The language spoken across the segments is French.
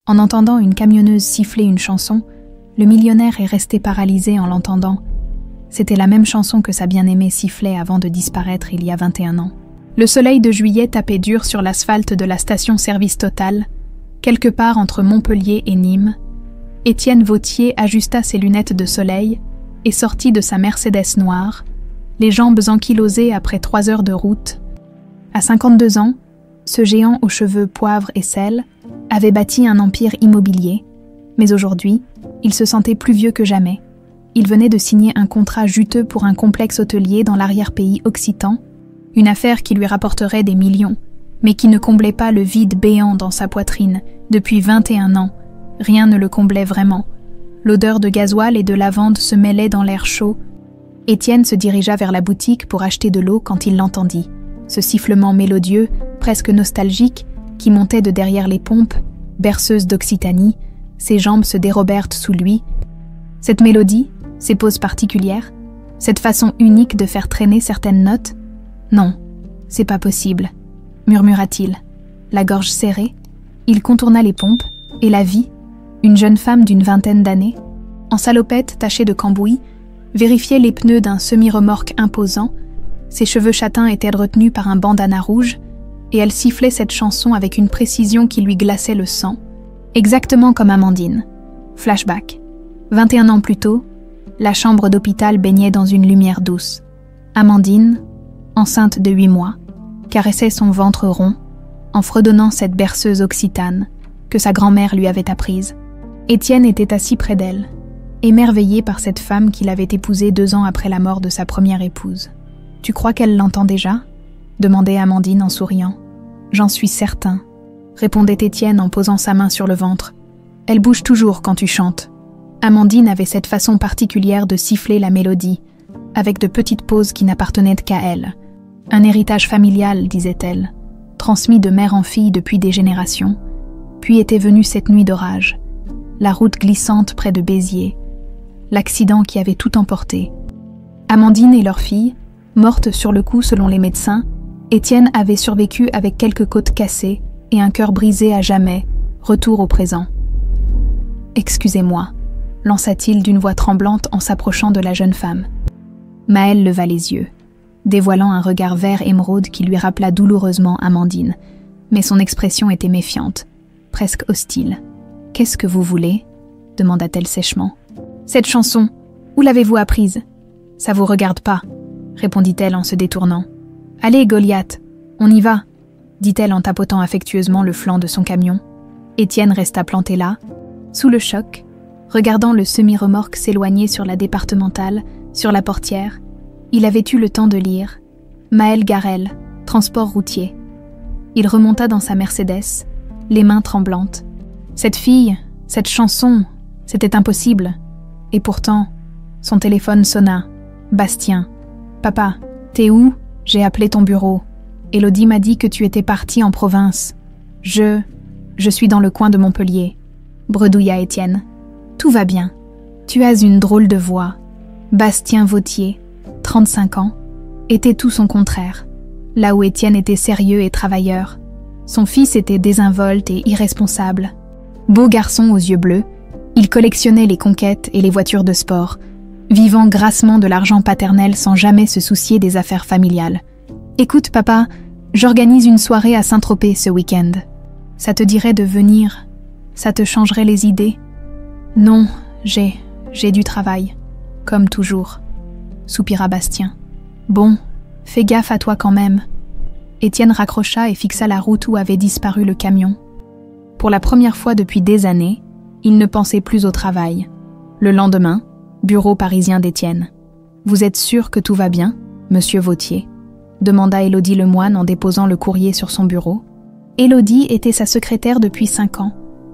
En entendant une camionneuse siffler une chanson, le millionnaire est resté paralysé en l'entendant. C'était la même chanson que sa bien-aimée sifflait avant de disparaître il y a 21 ans. Le soleil de juillet tapait dur sur l'asphalte de la station-service Total, quelque part entre Montpellier et Nîmes. Étienne Vauthier ajusta ses lunettes de soleil et sortit de sa Mercedes noire, les jambes ankylosées après 3 heures de route. À 52 ans, ce géant aux cheveux poivre et sel avait bâti un empire immobilier, mais aujourd'hui, il se sentait plus vieux que jamais. Il venait de signer un contrat juteux pour un complexe hôtelier dans l'arrière-pays occitan, une affaire qui lui rapporterait des millions, mais qui ne comblait pas le vide béant dans sa poitrine. Depuis 21 ans, rien ne le comblait vraiment. L'odeur de gasoil et de lavande se mêlait dans l'air chaud. Étienne se dirigea vers la boutique pour acheter de l'eau quand il l'entendit. Ce sifflement mélodieux, presque nostalgique, qui montait de derrière les pompes, berceuse d'Occitanie, ses jambes se dérobèrent sous lui. Cette mélodie, ces pauses particulières, cette façon unique de faire traîner certaines notes, non, c'est pas possible, murmura-t-il. La gorge serrée, il contourna les pompes et la vit, une jeune femme d'une 20aine d'années, en salopette tachée de cambouis, vérifiait les pneus d'un semi-remorque imposant. Ses cheveux châtains étaient retenus par un bandana rouge, et elle sifflait cette chanson avec une précision qui lui glaçait le sang, exactement comme Amandine. Flashback. 21 ans plus tôt, la chambre d'hôpital baignait dans une lumière douce. Amandine, enceinte de 8 mois, caressait son ventre rond en fredonnant cette berceuse occitane que sa grand-mère lui avait apprise. Étienne était assis près d'elle, émerveillé par cette femme qu'il avait épousée 2 ans après la mort de sa première épouse. « Tu crois qu'elle l'entend déjà ?» demandait Amandine en souriant. « J'en suis certain », répondait Étienne en posant sa main sur le ventre. « Elle bouge toujours quand tu chantes. » Amandine avait cette façon particulière de siffler la mélodie, avec de petites pauses qui n'appartenaient qu'à elle. Un héritage familial, disait-elle, transmis de mère en fille depuis des générations. Puis était venue cette nuit d'orage, la route glissante près de Béziers, l'accident qui avait tout emporté. Amandine et leur fille, mortes sur le coup selon les médecins, Étienne avait survécu avec quelques côtes cassées et un cœur brisé à jamais, retour au présent. « Excusez-moi », lança-t-il d'une voix tremblante en s'approchant de la jeune femme. Maëlle leva les yeux, dévoilant un regard vert émeraude qui lui rappela douloureusement Amandine, mais son expression était méfiante, presque hostile. « Qu'est-ce que vous voulez ?» demanda-t-elle sèchement. « Cette chanson, où l'avez-vous apprise ?»« Ça vous regarde pas » répondit-elle en se détournant. « Allez, Goliath, on y va » dit-elle en tapotant affectueusement le flanc de son camion. Étienne resta planté là, sous le choc, regardant le semi-remorque s'éloigner sur la départementale, sur la portière. Il avait eu le temps de lire « Maëlle Garel, transport routier ». Il remonta dans sa Mercedes, les mains tremblantes. Cette fille, cette chanson, c'était impossible. Et pourtant, son téléphone sonna. Bastien. « Papa, t'es où ? J'ai appelé ton bureau. Élodie m'a dit que tu étais parti en province. Je suis dans le coin de Montpellier. » bredouilla Étienne. « Tout va bien. Tu as une drôle de voix. » Bastien Vauthier, 35 ans, était tout son contraire. Là où Étienne était sérieux et travailleur, son fils était désinvolte et irresponsable. Beau garçon aux yeux bleus, il collectionnait les conquêtes et les voitures de sport, vivant grassement de l'argent paternel sans jamais se soucier des affaires familiales. « Écoute, papa, j'organise une soirée à Saint-Tropez ce week-end. Ça te dirait de venir? Ça te changerait les idées ?»« Non, j'ai du travail. Comme toujours, » soupira Bastien. « Bon, fais gaffe à toi quand même. » Étienne raccrocha et fixa la route où avait disparu le camion. Pour la première fois depuis des années, il ne pensait plus au travail. Le lendemain, bureau parisien d'Étienne. « Vous êtes sûr que tout va bien, monsieur Vauthier ?» demanda Élodie Lemoine en déposant le courrier sur son bureau. Élodie était sa secrétaire depuis 5 ans,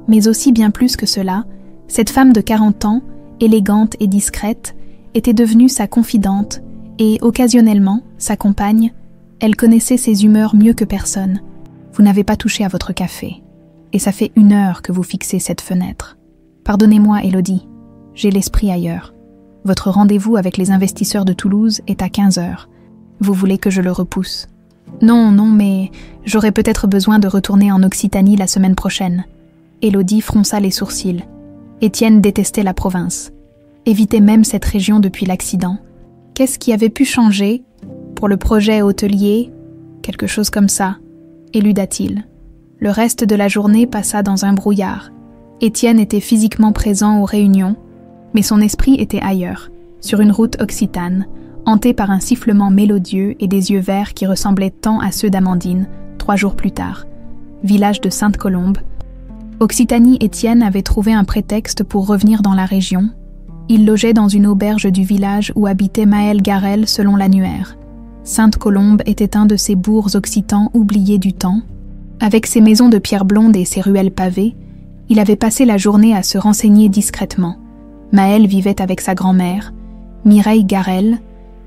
mais aussi bien plus que cela, cette femme de 40 ans, élégante et discrète, était devenue sa confidente et, occasionnellement, sa compagne. Elle connaissait ses humeurs mieux que personne. « Vous n'avez pas touché à votre café. Et ça fait 1 heure que vous fixez cette fenêtre. Pardonnez-moi, Élodie, j'ai l'esprit ailleurs. Votre rendez-vous avec les investisseurs de Toulouse est à 15 heures. Vous voulez que je le repousse ? Non, mais j'aurai peut-être besoin de retourner en Occitanie la semaine prochaine. Élodie fronça les sourcils. Étienne détestait la province, évitait même cette région depuis l'accident. Qu'est-ce qui avait pu changer? Pour le projet hôtelier, quelque chose comme ça, éluda-t-il. Le reste de la journée passa dans un brouillard. Étienne était physiquement présent aux réunions, mais son esprit était ailleurs, sur une route occitane, hanté par un sifflement mélodieux et des yeux verts qui ressemblaient tant à ceux d'Amandine, 3 jours plus tard. Village de Sainte-Colombe. Occitanie-Étienne avait trouvé un prétexte pour revenir dans la région. Il logeait dans une auberge du village où habitait Maël Garel selon l'annuaire. Sainte-Colombe était un de ces bourgs occitans oubliés du temps. Avec ses maisons de pierre blonde et ses ruelles pavées, il avait passé la journée à se renseigner discrètement. Maël vivait avec sa grand-mère, Mireille Garel,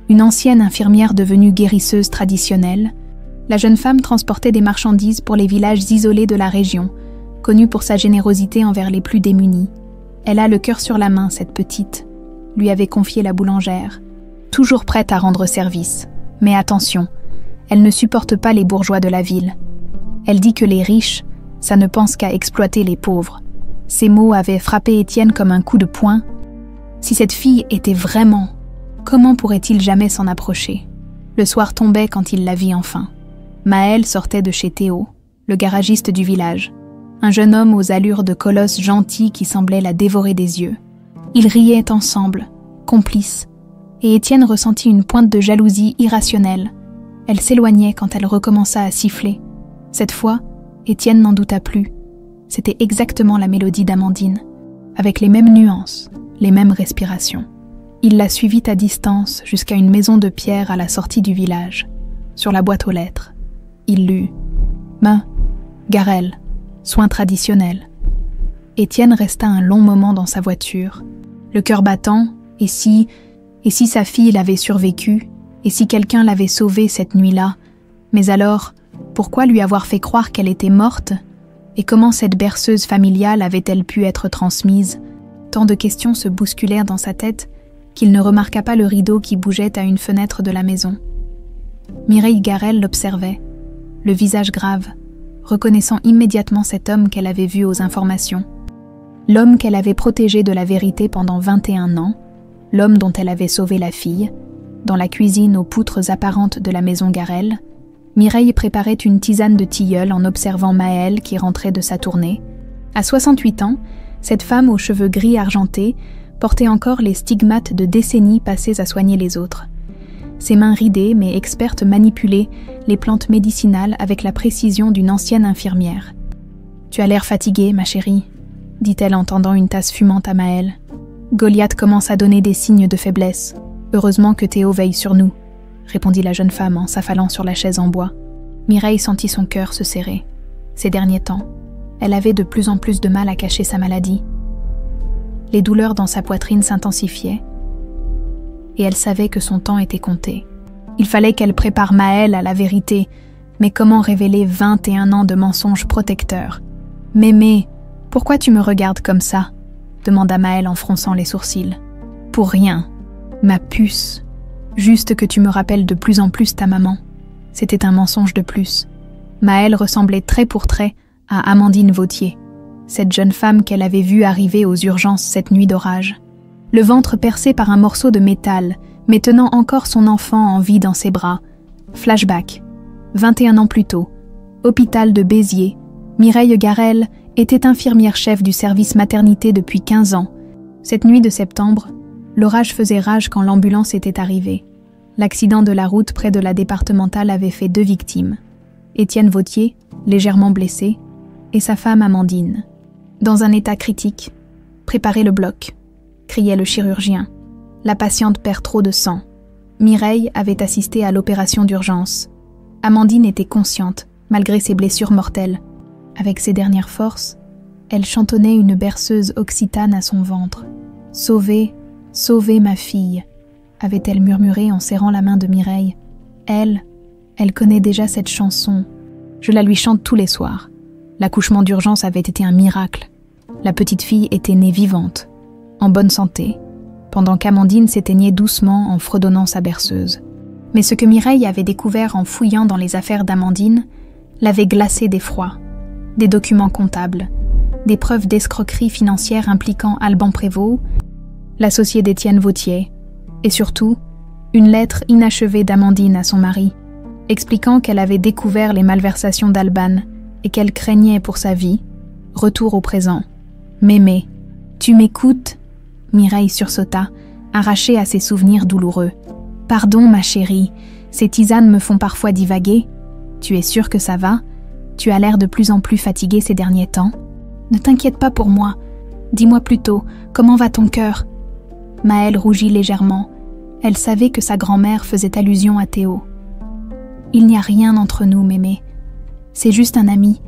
une ancienne infirmière devenue guérisseuse traditionnelle. La jeune femme transportait des marchandises pour les villages isolés de la région, connue pour sa générosité envers les plus démunis. Elle a le cœur sur la main, cette petite, lui avait confié la boulangère, toujours prête à rendre service. Mais attention, elle ne supporte pas les bourgeois de la ville. Elle dit que les riches, ça ne pense qu'à exploiter les pauvres. Ces mots avaient frappé Étienne comme un coup de poing. Si cette fille était vraiment, comment pourrait-il jamais s'en approcher? Le soir tombait quand il la vit enfin. Maël sortait de chez Théo, le garagiste du village, un jeune homme aux allures de colosse gentil qui semblait la dévorer des yeux. Ils riaient ensemble, complices, et Étienne ressentit une pointe de jalousie irrationnelle. Elle s'éloignait quand elle recommença à siffler. Cette fois, Étienne n'en douta plus. C'était exactement la mélodie d'Amandine, avec les mêmes nuances, les mêmes respirations. Il la suivit à distance jusqu'à une maison de pierre à la sortie du village. Sur la boîte aux lettres, il lut « Main, Garel, soins traditionnels ». Étienne resta un long moment dans sa voiture, le cœur battant, et si sa fille l'avait survécu, et si quelqu'un l'avait sauvée cette nuit-là, mais alors, pourquoi lui avoir fait croire qu'elle était morte? Et comment cette berceuse familiale avait-elle pu être transmise? Tant de questions se bousculèrent dans sa tête qu'il ne remarqua pas le rideau qui bougeait à une fenêtre de la maison. Mireille Garel l'observait, le visage grave, reconnaissant immédiatement cet homme qu'elle avait vu aux informations. L'homme qu'elle avait protégé de la vérité pendant 21 ans, l'homme dont elle avait sauvé la fille. Dans la cuisine aux poutres apparentes de la maison Garel, Mireille préparait une tisane de tilleul en observant Maël qui rentrait de sa tournée. À 68 ans, cette femme aux cheveux gris argentés portait encore les stigmates de décennies passées à soigner les autres. Ses mains ridées mais expertes manipulaient les plantes médicinales avec la précision d'une ancienne infirmière. « Tu as l'air fatiguée, ma chérie », dit-elle en tendant une tasse fumante à Maël. « Goliath commence à donner des signes de faiblesse. Heureusement que Théo veille sur nous », répondit la jeune femme en s'affalant sur la chaise en bois. Mireille sentit son cœur se serrer. Ces derniers temps, elle avait de plus en plus de mal à cacher sa maladie. Les douleurs dans sa poitrine s'intensifiaient, et elle savait que son temps était compté. Il fallait qu'elle prépare Maël à la vérité, mais comment révéler 21 ans de mensonges protecteurs? « Mémé, pourquoi tu me regardes comme ça ?» demanda Maël en fronçant les sourcils. « Pour rien, ma puce. Juste que tu me rappelles de plus en plus ta maman. » C'était un mensonge de plus. Maël ressemblait trait pour trait à Amandine Vautier, cette jeune femme qu'elle avait vue arriver aux urgences cette nuit d'orage. Le ventre percé par un morceau de métal, mais tenant encore son enfant en vie dans ses bras. Flashback. 21 ans plus tôt. Hôpital de Béziers. Mireille Garel était infirmière-chef du service maternité depuis 15 ans. Cette nuit de septembre, l'orage faisait rage quand l'ambulance était arrivée. L'accident de la route près de la départementale avait fait 2 victimes. Étienne Vautier, légèrement blessé, et sa femme Amandine. Dans un état critique. « Préparez le bloc », criait le chirurgien. La patiente perd trop de sang. Mireille avait assisté à l'opération d'urgence. Amandine était consciente, malgré ses blessures mortelles. Avec ses dernières forces, elle chantonnait une berceuse occitane à son ventre. « Sauvez, sauvez ma fille », avait-elle murmuré en serrant la main de Mireille. Elle connaît déjà cette chanson. Je la lui chante tous les soirs. L'accouchement d'urgence avait été un miracle. La petite fille était née vivante, en bonne santé, pendant qu'Amandine s'éteignait doucement en fredonnant sa berceuse. Mais ce que Mireille avait découvert en fouillant dans les affaires d'Amandine l'avait glacée d'effroi. Des documents comptables, des preuves d'escroquerie financière impliquant Alban Prévost, l'associé d'Étienne Vautier, et surtout, une lettre inachevée d'Amandine à son mari, expliquant qu'elle avait découvert les malversations d'Alban et qu'elle craignait pour sa vie. Retour au présent. « Mémé, tu m'écoutes ?» Mireille sursauta, arrachée à ses souvenirs douloureux. « Pardon, ma chérie, ces tisanes me font parfois divaguer. Tu es sûre que ça va? Tu as l'air de plus en plus fatiguée ces derniers temps. Ne t'inquiète pas pour moi. Dis-moi plutôt, comment va ton cœur ?» Maëlle rougit légèrement. Elle savait que sa grand-mère faisait allusion à Théo. « Il n'y a rien entre nous, mémé. C'est juste un ami.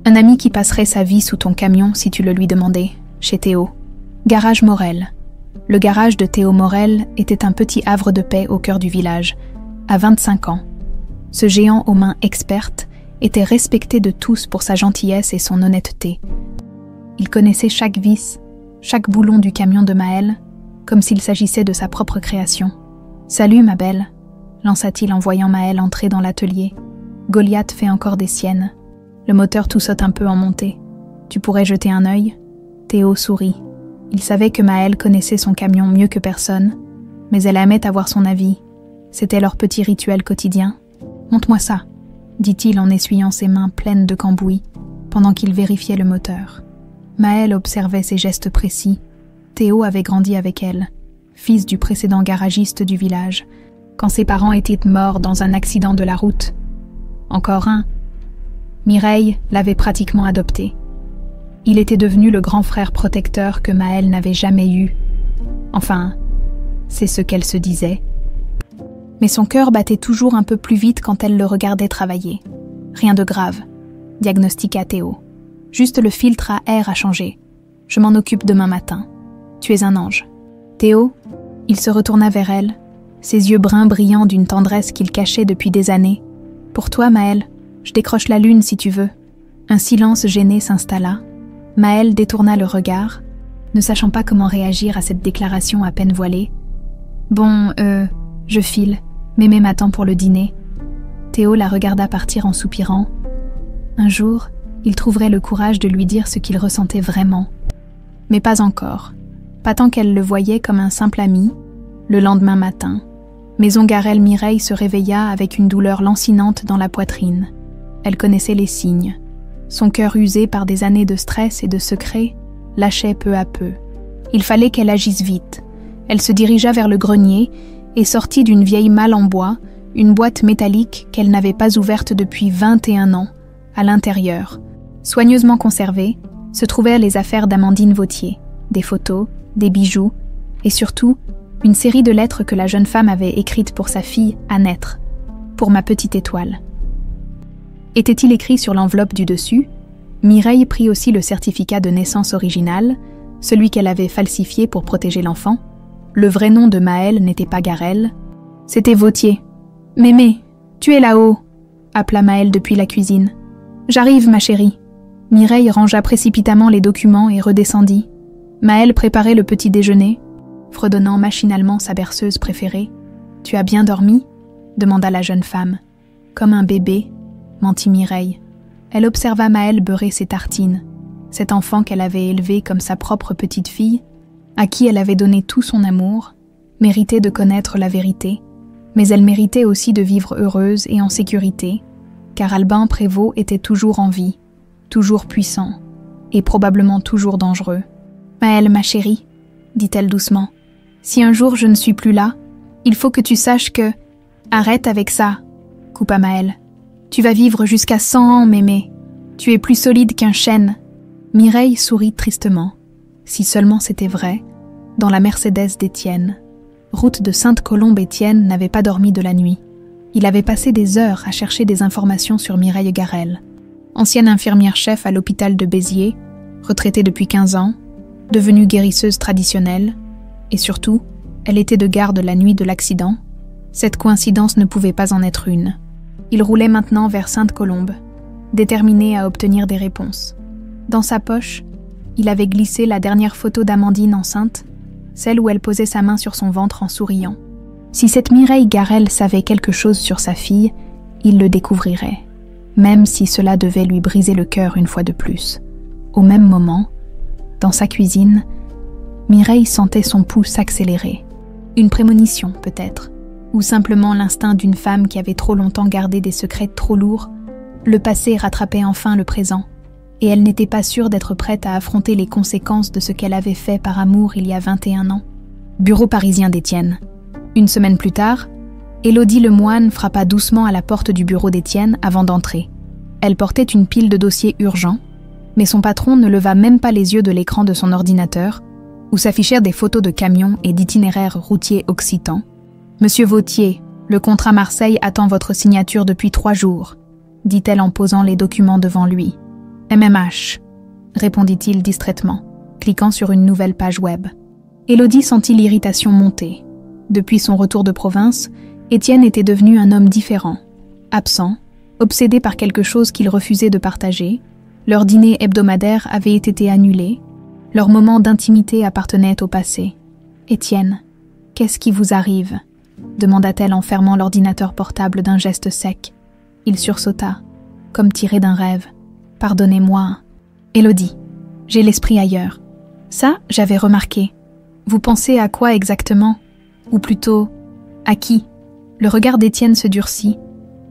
Un ami qui passerait sa vie sous ton camion si tu le lui demandais, chez Théo. Garage Morel. » Le garage de Théo Morel était un petit havre de paix au cœur du village, à 25 ans. Ce géant aux mains expertes était respecté de tous pour sa gentillesse et son honnêteté. Il connaissait chaque vis, chaque boulon du camion de Maëlle, comme s'il s'agissait de sa propre création. « Salut, ma belle !» lança-t-il en voyant Maëlle entrer dans l'atelier. « Goliath fait encore des siennes. Le moteur tout saute un peu en montée. Tu pourrais jeter un œil ?» Théo sourit. Il savait que Maëlle connaissait son camion mieux que personne, mais elle aimait avoir son avis. C'était leur petit rituel quotidien. « Montre-moi ça !» dit-il en essuyant ses mains pleines de cambouis, pendant qu'il vérifiait le moteur. Maëlle observait ses gestes précis. Théo avait grandi avec elle, fils du précédent garagiste du village, quand ses parents étaient morts dans un accident de la route. Encore un. Mireille l'avait pratiquement adopté. Il était devenu le grand frère protecteur que Maëlle n'avait jamais eu. Enfin, c'est ce qu'elle se disait. Mais son cœur battait toujours un peu plus vite quand elle le regardait travailler. Rien de grave, diagnostiqua Théo. Juste le filtre à air a changé. Je m'en occupe demain matin. Tu es un ange. Théo, il se retourna vers elle, ses yeux bruns brillants d'une tendresse qu'il cachait depuis des années. Pour toi, Maëlle, je décroche la lune si tu veux. Un silence gêné s'installa. Maëlle détourna le regard, ne sachant pas comment réagir à cette déclaration à peine voilée. Bon, je file. Mémé m'attend pour le dîner. Théo la regarda partir en soupirant. Un jour, il trouverait le courage de lui dire ce qu'il ressentait vraiment. Mais pas encore. Pas tant qu'elle le voyait comme un simple ami. Le lendemain matin, Maison Garel Mireille se réveilla avec une douleur lancinante dans la poitrine. Elle connaissait les signes. Son cœur usé par des années de stress et de secrets lâchait peu à peu. Il fallait qu'elle agisse vite. Elle se dirigea vers le grenier et sortit d'une vieille malle en bois une boîte métallique qu'elle n'avait pas ouverte depuis 21 ans. À l'intérieur, soigneusement conservées, se trouvaient les affaires d'Amandine Vautier, des photos, des bijoux et surtout une série de lettres que la jeune femme avait écrites pour sa fille à naître, pour ma petite étoile. Était-il écrit sur l'enveloppe du dessus? Mireille prit aussi le certificat de naissance original, celui qu'elle avait falsifié pour protéger l'enfant. Le vrai nom de Maëlle n'était pas Garel, c'était Vautier. « Mémé, tu es là-haut !» appela Maëlle depuis la cuisine. « J'arrive, ma chérie. » Mireille rangea précipitamment les documents et redescendit. Maëlle préparait le petit déjeuner, fredonnant machinalement sa berceuse préférée. « Tu as bien dormi ?» demanda la jeune femme. « Comme un bébé », mentit Mireille. Elle observa Maëlle beurrer ses tartines, cet enfant qu'elle avait élevé comme sa propre petite fille, à qui elle avait donné tout son amour, méritait de connaître la vérité, mais elle méritait aussi de vivre heureuse et en sécurité, car Alban Prévost était toujours en vie, toujours puissant, et probablement toujours dangereux. « Maëlle, ma chérie, » dit-elle doucement, « si un jour je ne suis plus là, il faut que tu saches que... » « Arrête avec ça, » coupa Maëlle. « Tu vas vivre jusqu'à 100 ans, mémé. Tu es plus solide qu'un chêne. » Mireille sourit tristement. Si seulement c'était vrai, dans la Mercedes d'Étienne. Route de Sainte-Colombe, Étienne n'avait pas dormi de la nuit. Il avait passé des heures à chercher des informations sur Mireille Garel, ancienne infirmière-chef à l'hôpital de Béziers, retraitée depuis 15 ans, devenue guérisseuse traditionnelle, et surtout, elle était de garde la nuit de l'accident. Cette coïncidence ne pouvait pas en être une. Il roulait maintenant vers Sainte-Colombe, déterminé à obtenir des réponses. Dans sa poche, il avait glissé la dernière photo d'Amandine enceinte, celle où elle posait sa main sur son ventre en souriant. Si cette Mireille Garel savait quelque chose sur sa fille, il le découvrirait, même si cela devait lui briser le cœur une fois de plus. Au même moment, dans sa cuisine, Mireille sentait son pouls s'accélérer. Une prémonition, peut-être, ou simplement l'instinct d'une femme qui avait trop longtemps gardé des secrets trop lourds. Le passé rattrapait enfin le présent, et elle n'était pas sûre d'être prête à affronter les conséquences de ce qu'elle avait fait par amour il y a 21 ans. Bureau parisien d'Étienne. Une semaine plus tard, Élodie Lemoine frappa doucement à la porte du bureau d'Étienne avant d'entrer. Elle portait une pile de dossiers urgents, mais son patron ne leva même pas les yeux de l'écran de son ordinateur, où s'affichèrent des photos de camions et d'itinéraires routiers occitans. « Monsieur Vautier, le contrat Marseille attend votre signature depuis 3 jours, dit-elle en posant les documents devant lui. « MMH, répondit-il distraitement, cliquant sur une nouvelle page web. Élodie sentit l'irritation monter. Depuis son retour de province, Étienne était devenu un homme différent, absent, obsédé par quelque chose qu'il refusait de partager. Leur dîner hebdomadaire avait été annulé. Leur moment d'intimité appartenait au passé. « Étienne, qu'est-ce qui vous arrive ?» demanda-t-elle en fermant l'ordinateur portable d'un geste sec. Il sursauta, comme tiré d'un rêve. « Pardonnez-moi. »« Élodie, j'ai l'esprit ailleurs. Ça, j'avais remarqué. Vous pensez à quoi exactement? Ou plutôt, à qui ?» Le regard d'Étienne se durcit.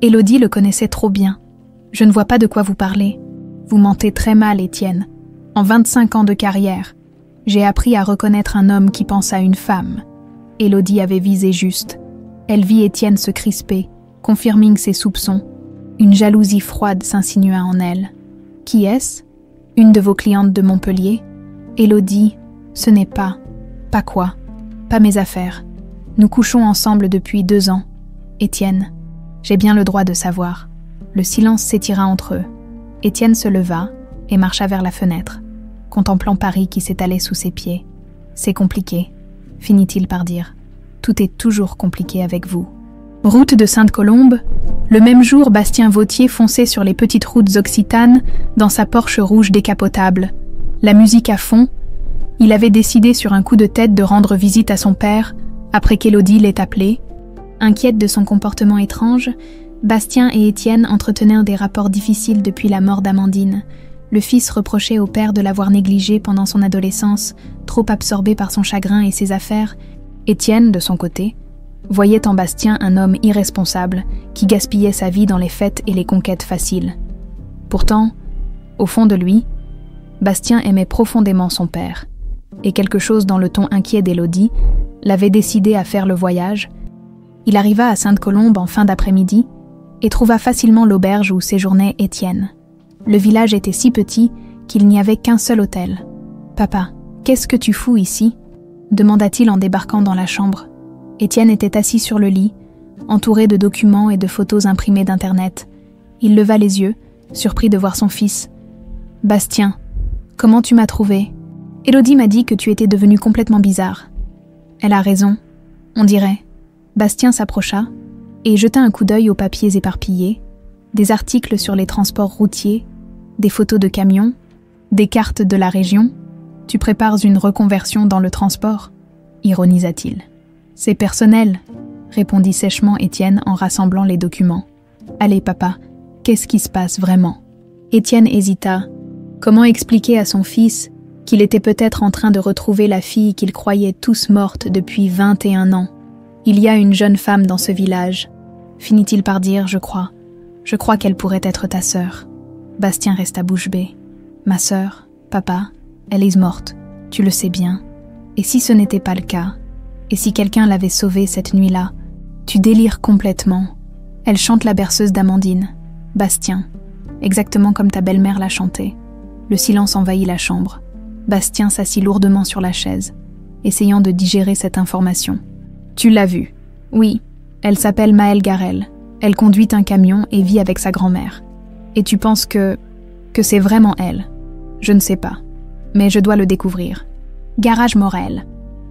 Élodie le connaissait trop bien. « Je ne vois pas de quoi vous parlez. Vous mentez très mal, Étienne. En 25 ans de carrière, j'ai appris à reconnaître un homme qui pense à une femme. » Élodie avait visé juste. Elle vit Étienne se crisper, confirmant ses soupçons. Une jalousie froide s'insinua en elle. « Qui est-ce? Une de vos clientes de Montpellier ?» Élodie, ce n'est pas. Pas quoi? Pas mes affaires. Nous couchons ensemble depuis 2 ans. Étienne, j'ai bien le droit de savoir. Le silence s'étira entre eux. Étienne se leva et marcha vers la fenêtre, contemplant Paris qui s'étalait sous ses pieds. « C'est compliqué, » finit-il par dire. « Tout est toujours compliqué avec vous. » Route de Sainte-Colombe, le même jour, Bastien Vautier fonçait sur les petites routes occitanes dans sa Porsche rouge décapotable. La musique à fond, il avait décidé sur un coup de tête de rendre visite à son père, après qu'Élodie l'ait appelé. Inquiète de son comportement étrange, Bastien et Étienne entretenèrent des rapports difficiles depuis la mort d'Amandine. Le fils reprochait au père de l'avoir négligé pendant son adolescence, trop absorbé par son chagrin et ses affaires. Étienne, de son côté, voyait en Bastien un homme irresponsable qui gaspillait sa vie dans les fêtes et les conquêtes faciles. Pourtant, au fond de lui, Bastien aimait profondément son père, et quelque chose dans le ton inquiet d'Élodie l'avait décidé à faire le voyage. Il arriva à Sainte-Colombe en fin d'après-midi et trouva facilement l'auberge où séjournait Étienne. Le village était si petit qu'il n'y avait qu'un seul hôtel. « Papa, qu'est-ce que tu fous ici ?» demanda-t-il en débarquant dans la chambre. Étienne était assis sur le lit, entouré de documents et de photos imprimées d'Internet. Il leva les yeux, surpris de voir son fils. « Bastien, comment tu m'as trouvé ? Élodie m'a dit que tu étais devenu complètement bizarre. » Elle a raison, on dirait. Bastien s'approcha et jeta un coup d'œil aux papiers éparpillés, des articles sur les transports routiers, des photos de camions, des cartes de la région. « Tu prépares une reconversion dans le transport ?» ironisa-t-il. « C'est personnel, » répondit sèchement Étienne en rassemblant les documents. « Allez, papa, qu'est-ce qui se passe vraiment ?» Étienne hésita. Comment expliquer à son fils qu'il était peut-être en train de retrouver la fille qu'il croyait tous morte depuis 21 ans. « Il y a une jeune femme dans ce village, » finit-il par dire, je crois. « Je crois qu'elle pourrait être ta sœur. » Bastien resta bouche bée. « Ma sœur, papa, elle est morte, tu le sais bien. Et si ce n'était pas le cas? Et si quelqu'un l'avait sauvée cette nuit-là? Tu délires complètement. Elle chante la berceuse d'Amandine. Bastien, exactement comme ta belle-mère l'a chanté. » Le silence envahit la chambre. Bastien s'assit lourdement sur la chaise, essayant de digérer cette information. « Tu l'as vue. Oui, elle s'appelle Maëlle Garel. Elle conduit un camion et vit avec sa grand-mère. Et tu penses que c'est vraiment elle? Je ne sais pas, mais je dois le découvrir. » Garage Morel.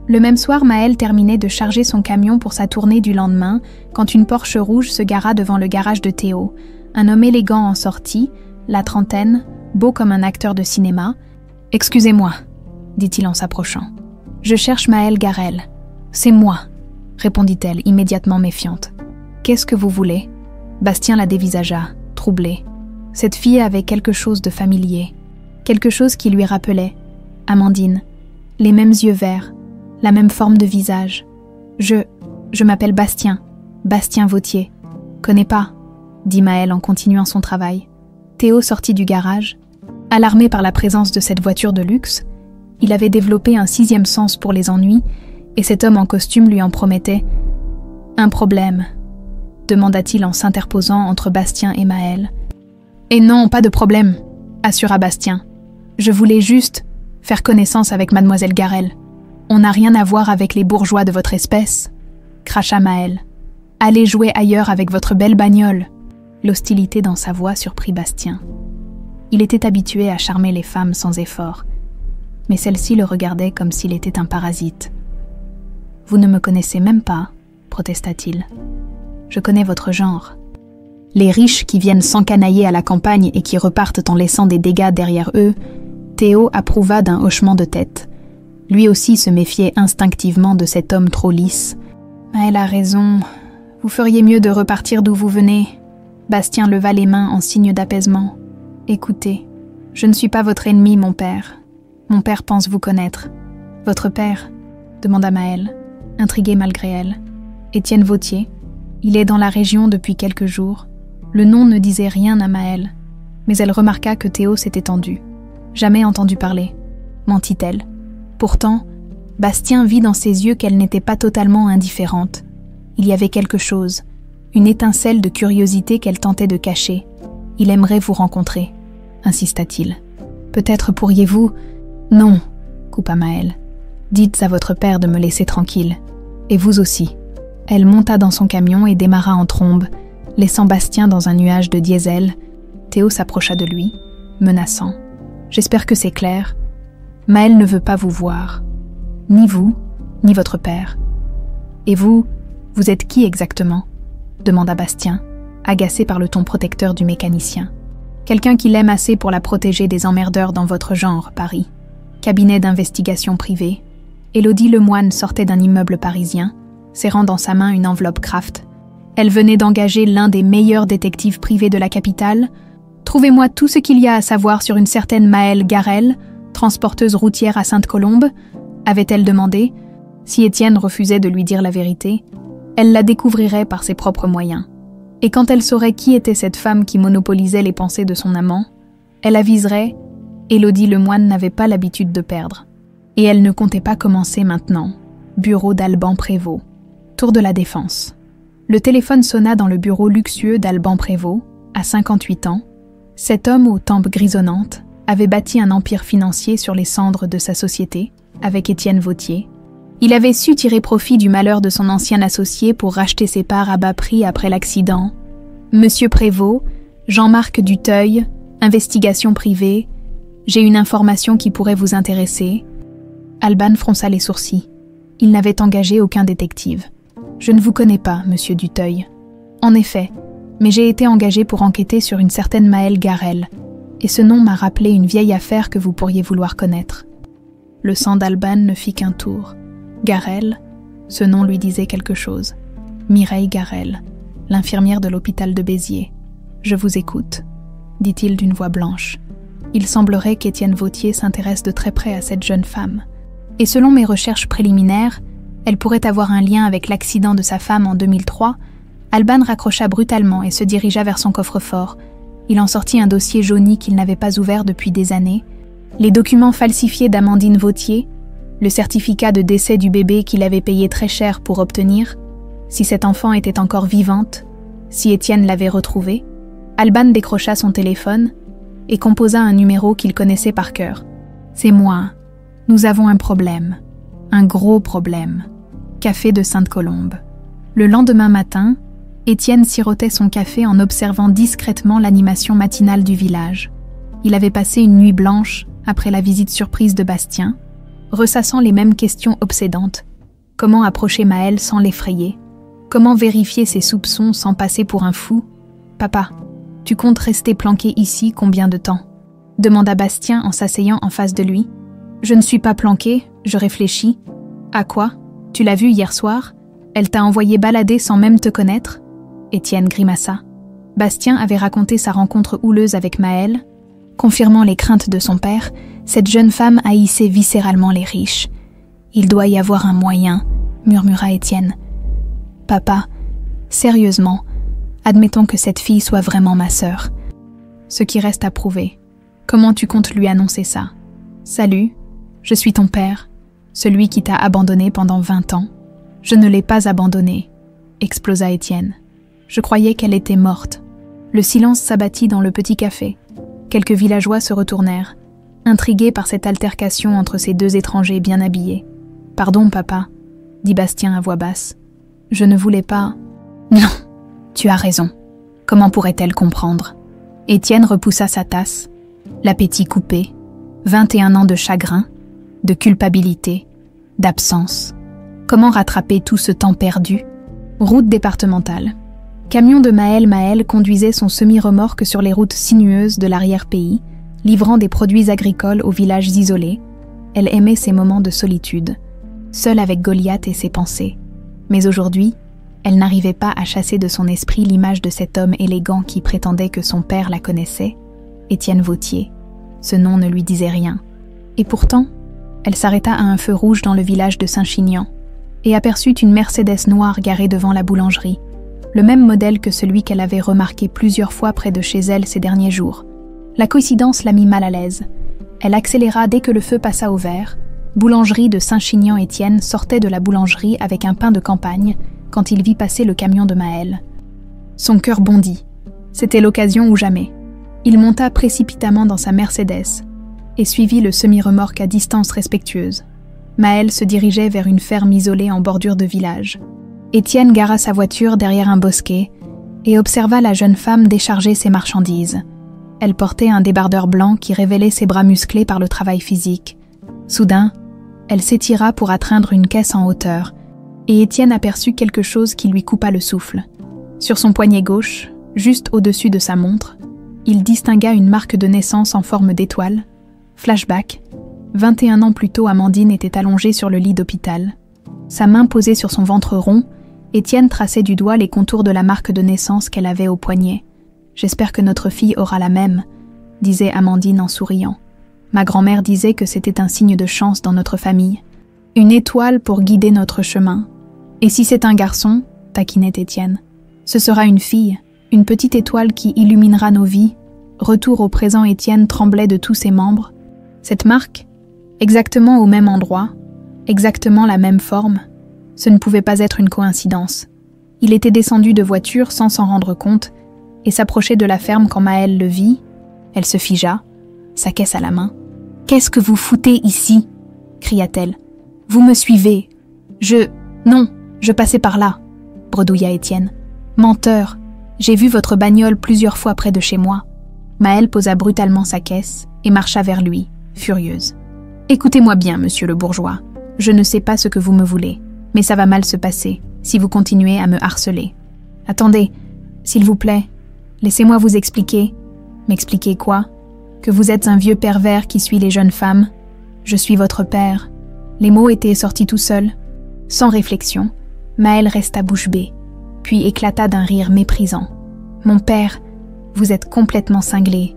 Le même soir, Maëlle terminait de charger son camion pour sa tournée du lendemain quand une Porsche rouge se gara devant le garage de Théo. Un homme élégant en sortie, la trentaine, beau comme un acteur de cinéma. « Excusez-moi, » dit-il en s'approchant. « Je cherche Maëlle Garel. »« C'est moi, » répondit-elle, immédiatement méfiante. « Qu'est-ce que vous voulez ?» Bastien la dévisagea, troublé. Cette fille avait quelque chose de familier. Quelque chose qui lui rappelait Amandine, les mêmes yeux verts, la même forme de visage. Je m'appelle Bastien Vautier. Connais pas, dit Maëlle en continuant son travail. Théo sortit du garage. Alarmé par la présence de cette voiture de luxe, il avait développé un 6e sens pour les ennuis, et cet homme en costume lui en promettait. « Un problème ?» demanda-t-il en s'interposant entre Bastien et Maëlle. « Et non, pas de problème », assura Bastien. « Je voulais juste faire connaissance avec mademoiselle Garel. On n'a rien à voir avec les bourgeois de votre espèce, » cracha Maëlle. « Allez jouer ailleurs avec votre belle bagnole. » L'hostilité dans sa voix surprit Bastien. Il était habitué à charmer les femmes sans effort, mais celle-ci le regardait comme s'il était un parasite. « Vous ne me connaissez même pas, » protesta-t-il. « Je connais votre genre. Les riches qui viennent s'encanailler à la campagne et qui repartent en laissant des dégâts derrière eux. » Théo approuva d'un hochement de tête. Lui aussi se méfiait instinctivement de cet homme trop lisse. « Elle a raison. Vous feriez mieux de repartir d'où vous venez. » Bastien leva les mains en signe d'apaisement. « Écoutez, je ne suis pas votre ennemi, mon père. Mon père pense vous connaître. »« Votre père ?» demanda Maëlle, intriguée malgré elle. « Étienne Vautier. Il est dans la région depuis quelques jours. » Le nom ne disait rien à Maëlle, mais elle remarqua que Théo s'était tendu. Jamais entendu parler, mentit-elle. Pourtant, Bastien vit dans ses yeux qu'elle n'était pas totalement indifférente. Il y avait quelque chose, une étincelle de curiosité qu'elle tentait de cacher. « Il aimerait vous rencontrer », insista-t-il. « Peut-être pourriez-vous… » »« Non, » coupa Maëlle. « Dites à votre père de me laisser tranquille. Et vous aussi. » Elle monta dans son camion et démarra en trombe, laissant Bastien dans un nuage de diesel. Théo s'approcha de lui, menaçant. « J'espère que c'est clair. Maëlle ne veut pas vous voir. Ni vous, ni votre père. »« Et vous êtes qui exactement ?» demanda Bastien, agacé par le ton protecteur du mécanicien. « Quelqu'un qui l'aime assez pour la protéger des emmerdeurs dans votre genre, Paris. Cabinet d'investigation privée. » Élodie Lemoine sortait d'un immeuble parisien, serrant dans sa main une enveloppe Kraft. Elle venait d'engager l'un des meilleurs détectives privés de la capitale. « Trouvez-moi tout ce qu'il y a à savoir sur une certaine Maëlle Garel, transporteuse routière à Sainte-Colombe, » avait-elle demandé. Si Étienne refusait de lui dire la vérité, elle la découvrirait par ses propres moyens. Et quand elle saurait qui était cette femme qui monopolisait les pensées de son amant, elle aviserait. Élodie Lemoine n'avait pas l'habitude de perdre. Et elle ne comptait pas commencer maintenant. Bureau d'Alban Prévost. Tour de la Défense. Le téléphone sonna dans le bureau luxueux d'Alban Prévost, à 58 ans. Cet homme aux tempes grisonnantes avait bâti un empire financier sur les cendres de sa société, avec Étienne Vautier. Il avait su tirer profit du malheur de son ancien associé pour racheter ses parts à bas prix après l'accident. Monsieur Prévost, Jean-Marc Duteuil, investigation privée. J'ai une information qui pourrait vous intéresser. Alban fronça les sourcils. Il n'avait engagé aucun détective. Je ne vous connais pas, monsieur Duteuil. En effet, mais j'ai été engagé pour enquêter sur une certaine Maëlle Garel, et ce nom m'a rappelé une vieille affaire que vous pourriez vouloir connaître. Le sang d'Alban ne fit qu'un tour. Garel, ce nom lui disait quelque chose. Mireille Garel, l'infirmière de l'hôpital de Béziers. Je vous écoute, dit-il d'une voix blanche. Il semblerait qu'Étienne Vautier s'intéresse de très près à cette jeune femme. Et selon mes recherches préliminaires, elle pourrait avoir un lien avec l'accident de sa femme en 2003. Alban raccrocha brutalement et se dirigea vers son coffre-fort. Il en sortit un dossier jauni qu'il n'avait pas ouvert depuis des années. Les documents falsifiés d'Amandine Vautier, le certificat de décès du bébé qu'il avait payé très cher pour obtenir, si cette enfant était encore vivante, si Étienne l'avait retrouvée. Alban décrocha son téléphone et composa un numéro qu'il connaissait par cœur. « C'est moi. Nous avons un problème. Un gros problème. Café de Sainte-Colombe. » Le lendemain matin, Étienne sirotait son café en observant discrètement l'animation matinale du village. Il avait passé une nuit blanche après la visite surprise de Bastien, ressassant les mêmes questions obsédantes. Comment approcher Maëlle sans l'effrayer? Comment vérifier ses soupçons sans passer pour un fou? « Papa, tu comptes rester planqué ici combien de temps ?» demanda Bastien en s'asseyant en face de lui. « Je ne suis pas planqué, je réfléchis. »« À quoi? Tu l'as vue hier soir? Elle t'a envoyé balader sans même te connaître ?» Étienne grimaça. Bastien avait raconté sa rencontre houleuse avec Maëlle. Confirmant les craintes de son père, cette jeune femme haïssait viscéralement les riches. « Il doit y avoir un moyen », murmura Étienne. « Papa, sérieusement, admettons que cette fille soit vraiment ma sœur. Ce qui reste à prouver. Comment tu comptes lui annoncer ça? Salut, je suis ton père, celui qui t'a abandonné pendant 20 ans. Je ne l'ai pas abandonnée, explosa Étienne. Je croyais qu'elle était morte. Le silence s'abattit dans le petit café. Quelques villageois se retournèrent, intrigués par cette altercation entre ces deux étrangers bien habillés. « Pardon, papa, » dit Bastien à voix basse. « Je ne voulais pas... » « Non, tu as raison. Comment pourrait-elle comprendre ?» Étienne repoussa sa tasse, l'appétit coupé, 21 ans de chagrin, de culpabilité, d'absence. Comment rattraper tout ce temps perdu? Route départementale. Camion de Maël conduisait son semi-remorque sur les routes sinueuses de l'arrière-pays, livrant des produits agricoles aux villages isolés. Elle aimait ces moments de solitude, seule avec Goliath et ses pensées. Mais aujourd'hui, elle n'arrivait pas à chasser de son esprit l'image de cet homme élégant qui prétendait que son père la connaissait, Étienne Vautier. Ce nom ne lui disait rien. Et pourtant, elle s'arrêta à un feu rouge dans le village de Saint-Chinian et aperçut une Mercedes noire garée devant la boulangerie, le même modèle que celui qu'elle avait remarqué plusieurs fois près de chez elle ces derniers jours. La coïncidence la mit mal à l'aise. Elle accéléra dès que le feu passa au vert. Boulangerie de Saint-Chinian-Étienne sortait de la boulangerie avec un pain de campagne quand il vit passer le camion de Maël. Son cœur bondit. C'était l'occasion ou jamais. Il monta précipitamment dans sa Mercedes et suivit le semi-remorque à distance respectueuse. Maël se dirigeait vers une ferme isolée en bordure de village. Étienne gara sa voiture derrière un bosquet et observa la jeune femme décharger ses marchandises. Elle portait un débardeur blanc qui révélait ses bras musclés par le travail physique. Soudain, elle s'étira pour atteindre une caisse en hauteur, et Étienne aperçut quelque chose qui lui coupa le souffle. Sur son poignet gauche, juste au-dessus de sa montre, il distingua une marque de naissance en forme d'étoile. Flashback, 21 ans plus tôt, Amandine était allongée sur le lit d'hôpital. Sa main posée sur son ventre rond, Étienne traçait du doigt les contours de la marque de naissance qu'elle avait au poignet. « J'espère que notre fille aura la même », disait Amandine en souriant. Ma grand-mère disait que c'était un signe de chance dans notre famille. Une étoile pour guider notre chemin. Et si c'est un garçon, taquinait Étienne, ce sera une fille, une petite étoile qui illuminera nos vies. Retour au présent, Étienne tremblait de tous ses membres. Cette marque, exactement au même endroit, exactement la même forme, ce ne pouvait pas être une coïncidence. Il était descendu de voiture sans s'en rendre compte et s'approchait de la ferme quand Maël le vit. Elle se figea, sa caisse à la main. « Qu'est-ce que vous foutez ici ?» cria-t-elle. « Vous me suivez. Non, je passais par là, » bredouilla Étienne. « Menteur, j'ai vu votre bagnole plusieurs fois près de chez moi. » Maël posa brutalement sa caisse et marcha vers lui, furieuse. « Écoutez-moi bien, monsieur le bourgeois. Je ne sais pas ce que vous me voulez, mais ça va mal se passer si vous continuez à me harceler. Attendez, s'il vous plaît, laissez-moi vous expliquer. » « M'expliquer quoi? Que vous êtes un vieux pervers qui suit les jeunes femmes. Je suis votre père. » Les mots étaient sortis tout seuls. Sans réflexion, Maël resta bouche bée, puis éclata d'un rire méprisant. « Mon père, vous êtes complètement cinglé.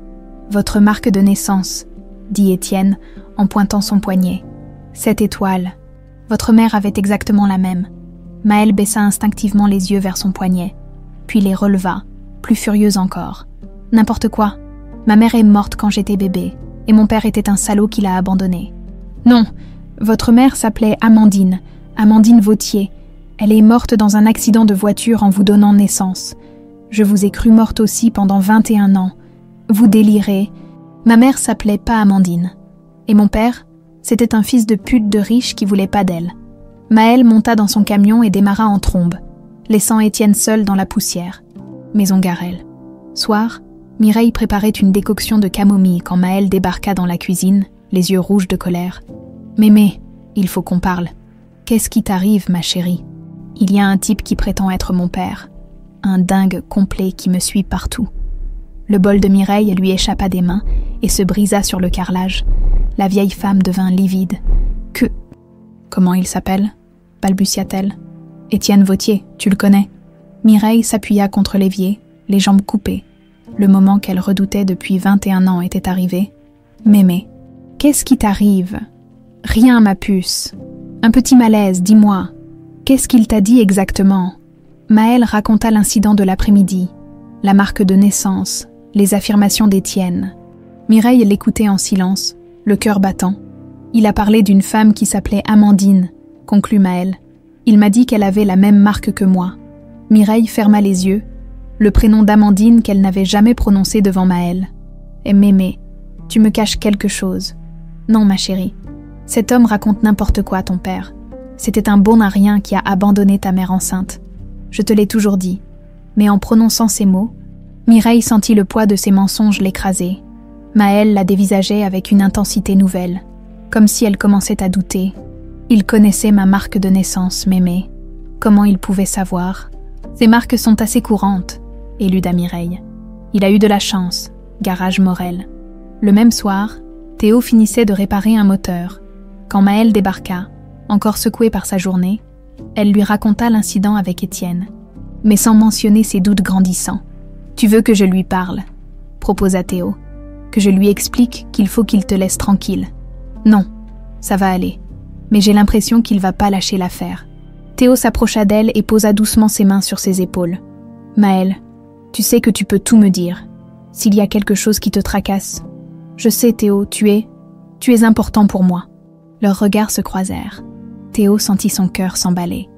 Votre marque de naissance, » dit Étienne en pointant son poignet. « Cette étoile. Votre mère avait exactement la même. » Maël baissa instinctivement les yeux vers son poignet, puis les releva, plus furieuse encore. « N'importe quoi. Ma mère est morte quand j'étais bébé, et mon père était un salaud qui l'a abandonnée. Non, votre mère s'appelait Amandine, Amandine Vautier. Elle est morte dans un accident de voiture en vous donnant naissance. Je vous ai cru morte aussi pendant 21 ans. Vous délirez. Ma mère s'appelait pas Amandine. Et mon père, c'était un fils de pute de riche qui voulait pas d'elle. » Maël monta dans son camion et démarra en trombe, laissant Étienne seul dans la poussière. Maison Garel. Soir, Mireille préparait une décoction de camomille quand Maël débarqua dans la cuisine, les yeux rouges de colère. « Mémé, il faut qu'on parle. Qu'est-ce qui t'arrive, ma chérie ? Il y a un type qui prétend être mon père. Un dingue complet qui me suit partout. » Le bol de Mireille lui échappa des mains et se brisa sur le carrelage. La vieille femme devint livide. « Que... Comment il s'appelle ?» balbutia-t-elle. « Étienne Vautier, tu le connais ?» Mireille s'appuya contre l'évier, les jambes coupées. Le moment qu'elle redoutait depuis 21 ans était arrivé. « Mémé, qu'est-ce qui t'arrive ?»« Rien, ma puce. Un petit malaise, dis-moi. Qu'est-ce qu'il t'a dit exactement ?» Maël raconta l'incident de l'après-midi, la marque de naissance, les affirmations d'Étienne. Mireille l'écoutait en silence, le cœur battant. « Il a parlé d'une femme qui s'appelait Amandine », conclut Maël. « Il m'a dit qu'elle avait la même marque que moi. » Mireille ferma les yeux, le prénom d'Amandine qu'elle n'avait jamais prononcé devant Maël. « Et Mémé, tu me caches quelque chose. »« Non, ma chérie. Cet homme raconte n'importe quoi à ton père. C'était un bon à rien qui a abandonné ta mère enceinte. Je te l'ai toujours dit. » Mais en prononçant ces mots, Mireille sentit le poids de ses mensonges l'écraser. Maël la dévisageait avec une intensité nouvelle, comme si elle commençait à douter. « Il connaissait ma marque de naissance, Mémé. Comment il pouvait savoir ? Ces marques sont assez courantes, » éluda Mireille. « Il a eu de la chance, garage Morel. » Le même soir, Théo finissait de réparer un moteur. Quand Maël débarqua, encore secouée par sa journée, elle lui raconta l'incident avec Étienne, mais sans mentionner ses doutes grandissants. « Tu veux que je lui parle ?» proposa Théo. « Que je lui explique qu'il faut qu'il te laisse tranquille. »« Non, ça va aller, mais j'ai l'impression qu'il va pas lâcher l'affaire. » Théo s'approcha d'elle et posa doucement ses mains sur ses épaules. « Maël, tu sais que tu peux tout me dire, s'il y a quelque chose qui te tracasse. Je sais, Théo, tu es important pour moi. » Leurs regards se croisèrent. Théo sentit son cœur s'emballer.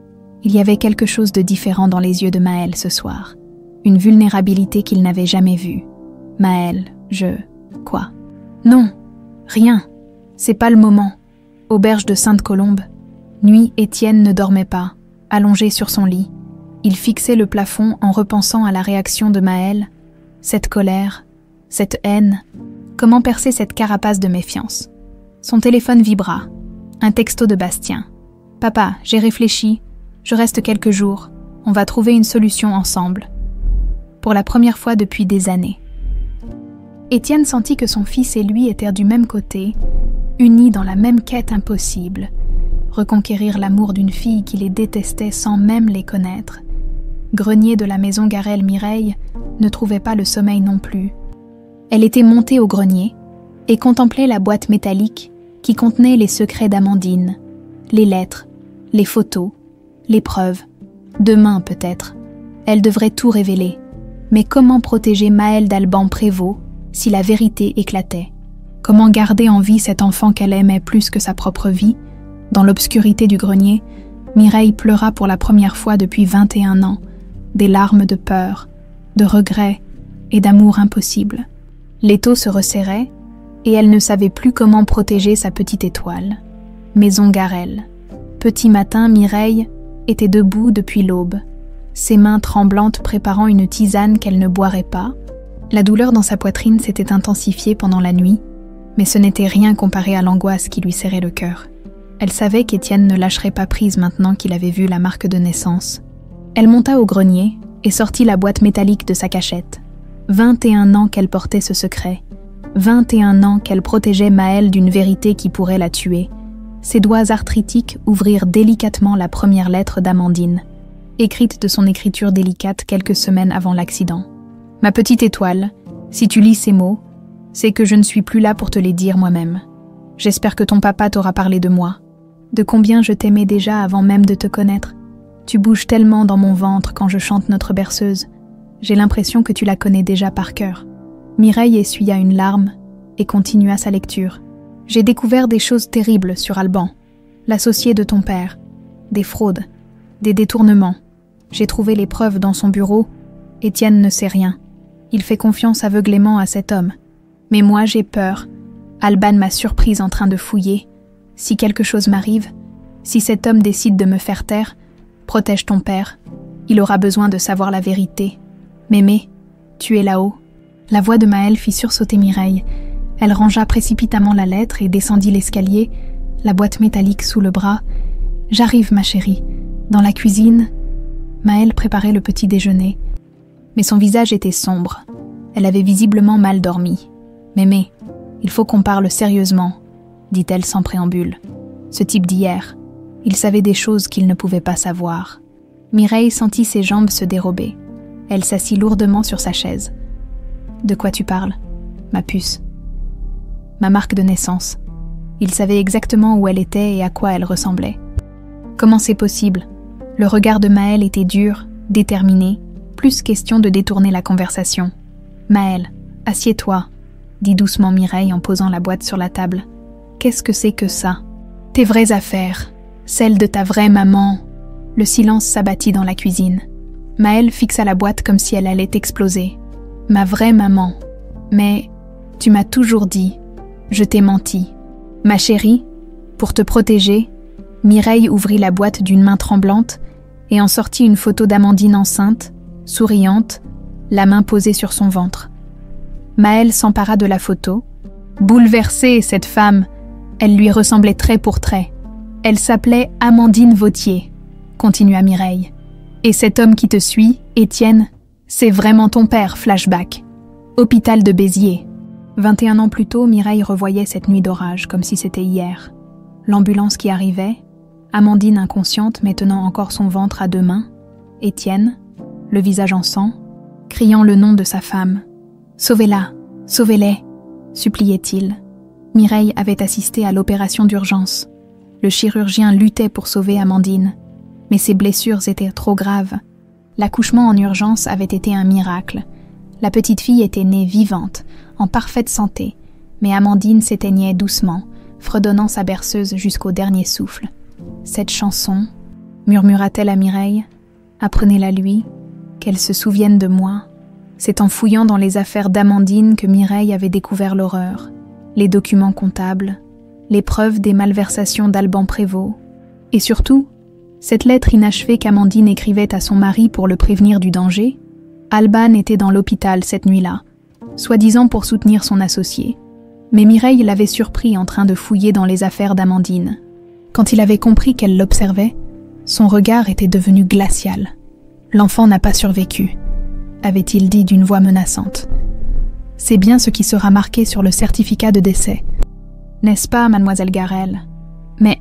Il y avait quelque chose de différent dans les yeux de Maël ce soir. Une vulnérabilité qu'il n'avait jamais vue. « Maël, Quoi ? Non, rien. C'est pas le moment. » Auberge de Sainte-Colombe. Nuit, Étienne ne dormait pas, allongé sur son lit. Il fixait le plafond en repensant à la réaction de Maël. Cette colère, cette haine. Comment percer cette carapace de méfiance ? Son téléphone vibra. Un texto de Bastien. « Papa, j'ai réfléchi. Je reste quelques jours. On va trouver une solution ensemble. » Pour la première fois depuis des années. Étienne sentit que son fils et lui étaient du même côté, unis dans la même quête impossible. Reconquérir l'amour d'une fille qui les détestait sans même les connaître. Grenier de la maison Garel-Mireille ne trouvait pas le sommeil non plus. Elle était montée au grenier et contemplait la boîte métallique qui contenait les secrets d'Amandine, les lettres, les photos, les preuves. Demain peut-être, elle devrait tout révéler. Mais comment protéger Maël d'Alban Prévost si la vérité éclatait ? Comment garder en vie cet enfant qu'elle aimait plus que sa propre vie ? Dans l'obscurité du grenier, Mireille pleura pour la première fois depuis 21 ans, des larmes de peur, de regret et d'amour impossible. L'étau se resserrait et elle ne savait plus comment protéger sa petite étoile. Maison Garel. Petit matin, Mireille était debout depuis l'aube, ses mains tremblantes préparant une tisane qu'elle ne boirait pas. La douleur dans sa poitrine s'était intensifiée pendant la nuit, mais ce n'était rien comparé à l'angoisse qui lui serrait le cœur. Elle savait qu'Étienne ne lâcherait pas prise maintenant qu'il avait vu la marque de naissance. Elle monta au grenier et sortit la boîte métallique de sa cachette. 21 ans qu'elle portait ce secret. 21 ans qu'elle protégeait Maël d'une vérité qui pourrait la tuer. Ses doigts arthritiques ouvrirent délicatement la première lettre d'Amandine, écrite de son écriture délicate quelques semaines avant l'accident. « Ma petite étoile, si tu lis ces mots, c'est que je ne suis plus là pour te les dire moi-même. J'espère que ton papa t'aura parlé de moi, de combien je t'aimais déjà avant même de te connaître. Tu bouges tellement dans mon ventre quand je chante notre berceuse. J'ai l'impression que tu la connais déjà par cœur. » Mireille essuya une larme et continua sa lecture. « J'ai découvert des choses terribles sur Alban, l'associé de ton père, des fraudes, des détournements. J'ai trouvé les preuves dans son bureau. Étienne ne sait rien. Il fait confiance aveuglément à cet homme. Mais moi, j'ai peur. Alban m'a surprise en train de fouiller. Si quelque chose m'arrive, si cet homme décide de me faire taire, protège ton père. Il aura besoin de savoir la vérité. Mémé, tu es là-haut. » La voix de Maël fit sursauter Mireille. Elle rangea précipitamment la lettre et descendit l'escalier, la boîte métallique sous le bras. « J'arrive, ma chérie. » Dans la cuisine, Maël préparait le petit déjeuner. Mais son visage était sombre. Elle avait visiblement mal dormi. « Mémé, il faut qu'on parle sérieusement, » dit-elle sans préambule. Ce type d'hier, il savait des choses qu'il ne pouvait pas savoir. Mireille sentit ses jambes se dérober. Elle s'assit lourdement sur sa chaise. De quoi tu parles? Ma puce. Ma marque de naissance. Il savait exactement où elle était et à quoi elle ressemblait. Comment c'est possible? Le regard de Maël était dur, déterminé, plus question de détourner la conversation. Maël, assieds-toi, dit doucement Mireille en posant la boîte sur la table. Qu'est-ce que c'est que ça? Tes vraies affaires, celles de ta vraie maman. Le silence s'abattit dans la cuisine. Maël fixa la boîte comme si elle allait exploser. Ma vraie maman. Mais tu m'as toujours dit, je t'ai menti. Ma chérie, pour te protéger, Mireille ouvrit la boîte d'une main tremblante et en sortit une photo d'Amandine enceinte, souriante, la main posée sur son ventre. Maël s'empara de la photo. Bouleversée, cette femme, elle lui ressemblait trait pour trait. Elle s'appelait Amandine Vautier, continua Mireille. Et cet homme qui te suit, Étienne, c'est vraiment ton père, flashback. Hôpital de Béziers. 21 ans plus tôt, Mireille revoyait cette nuit d'orage comme si c'était hier. L'ambulance qui arrivait, Amandine inconsciente mais tenant encore son ventre à 2 mains, Étienne, le visage en sang, criant le nom de sa femme. « Sauvez-la, sauvez-les !» suppliait-il. Mireille avait assisté à l'opération d'urgence. Le chirurgien luttait pour sauver Amandine, mais ses blessures étaient trop graves. L'accouchement en urgence avait été un miracle. La petite fille était née vivante, en parfaite santé, mais Amandine s'éteignait doucement, fredonnant sa berceuse jusqu'au dernier souffle. « Cette chanson, murmura-t-elle à Mireille, apprenez-la lui, qu'elle se souvienne de moi. » C'est en fouillant dans les affaires d'Amandine que Mireille avait découvert l'horreur, les documents comptables, les preuves des malversations d'Alban Prévost, et surtout, cette lettre inachevée qu'Amandine écrivait à son mari pour le prévenir du danger. Alban était dans l'hôpital cette nuit-là, soi-disant pour soutenir son associé. Mais Mireille l'avait surpris en train de fouiller dans les affaires d'Amandine. Quand il avait compris qu'elle l'observait, son regard était devenu glacial. « L'enfant n'a pas survécu », avait-il dit d'une voix menaçante. « C'est bien ce qui sera marqué sur le certificat de décès. N'est-ce pas, mademoiselle Garel? Mais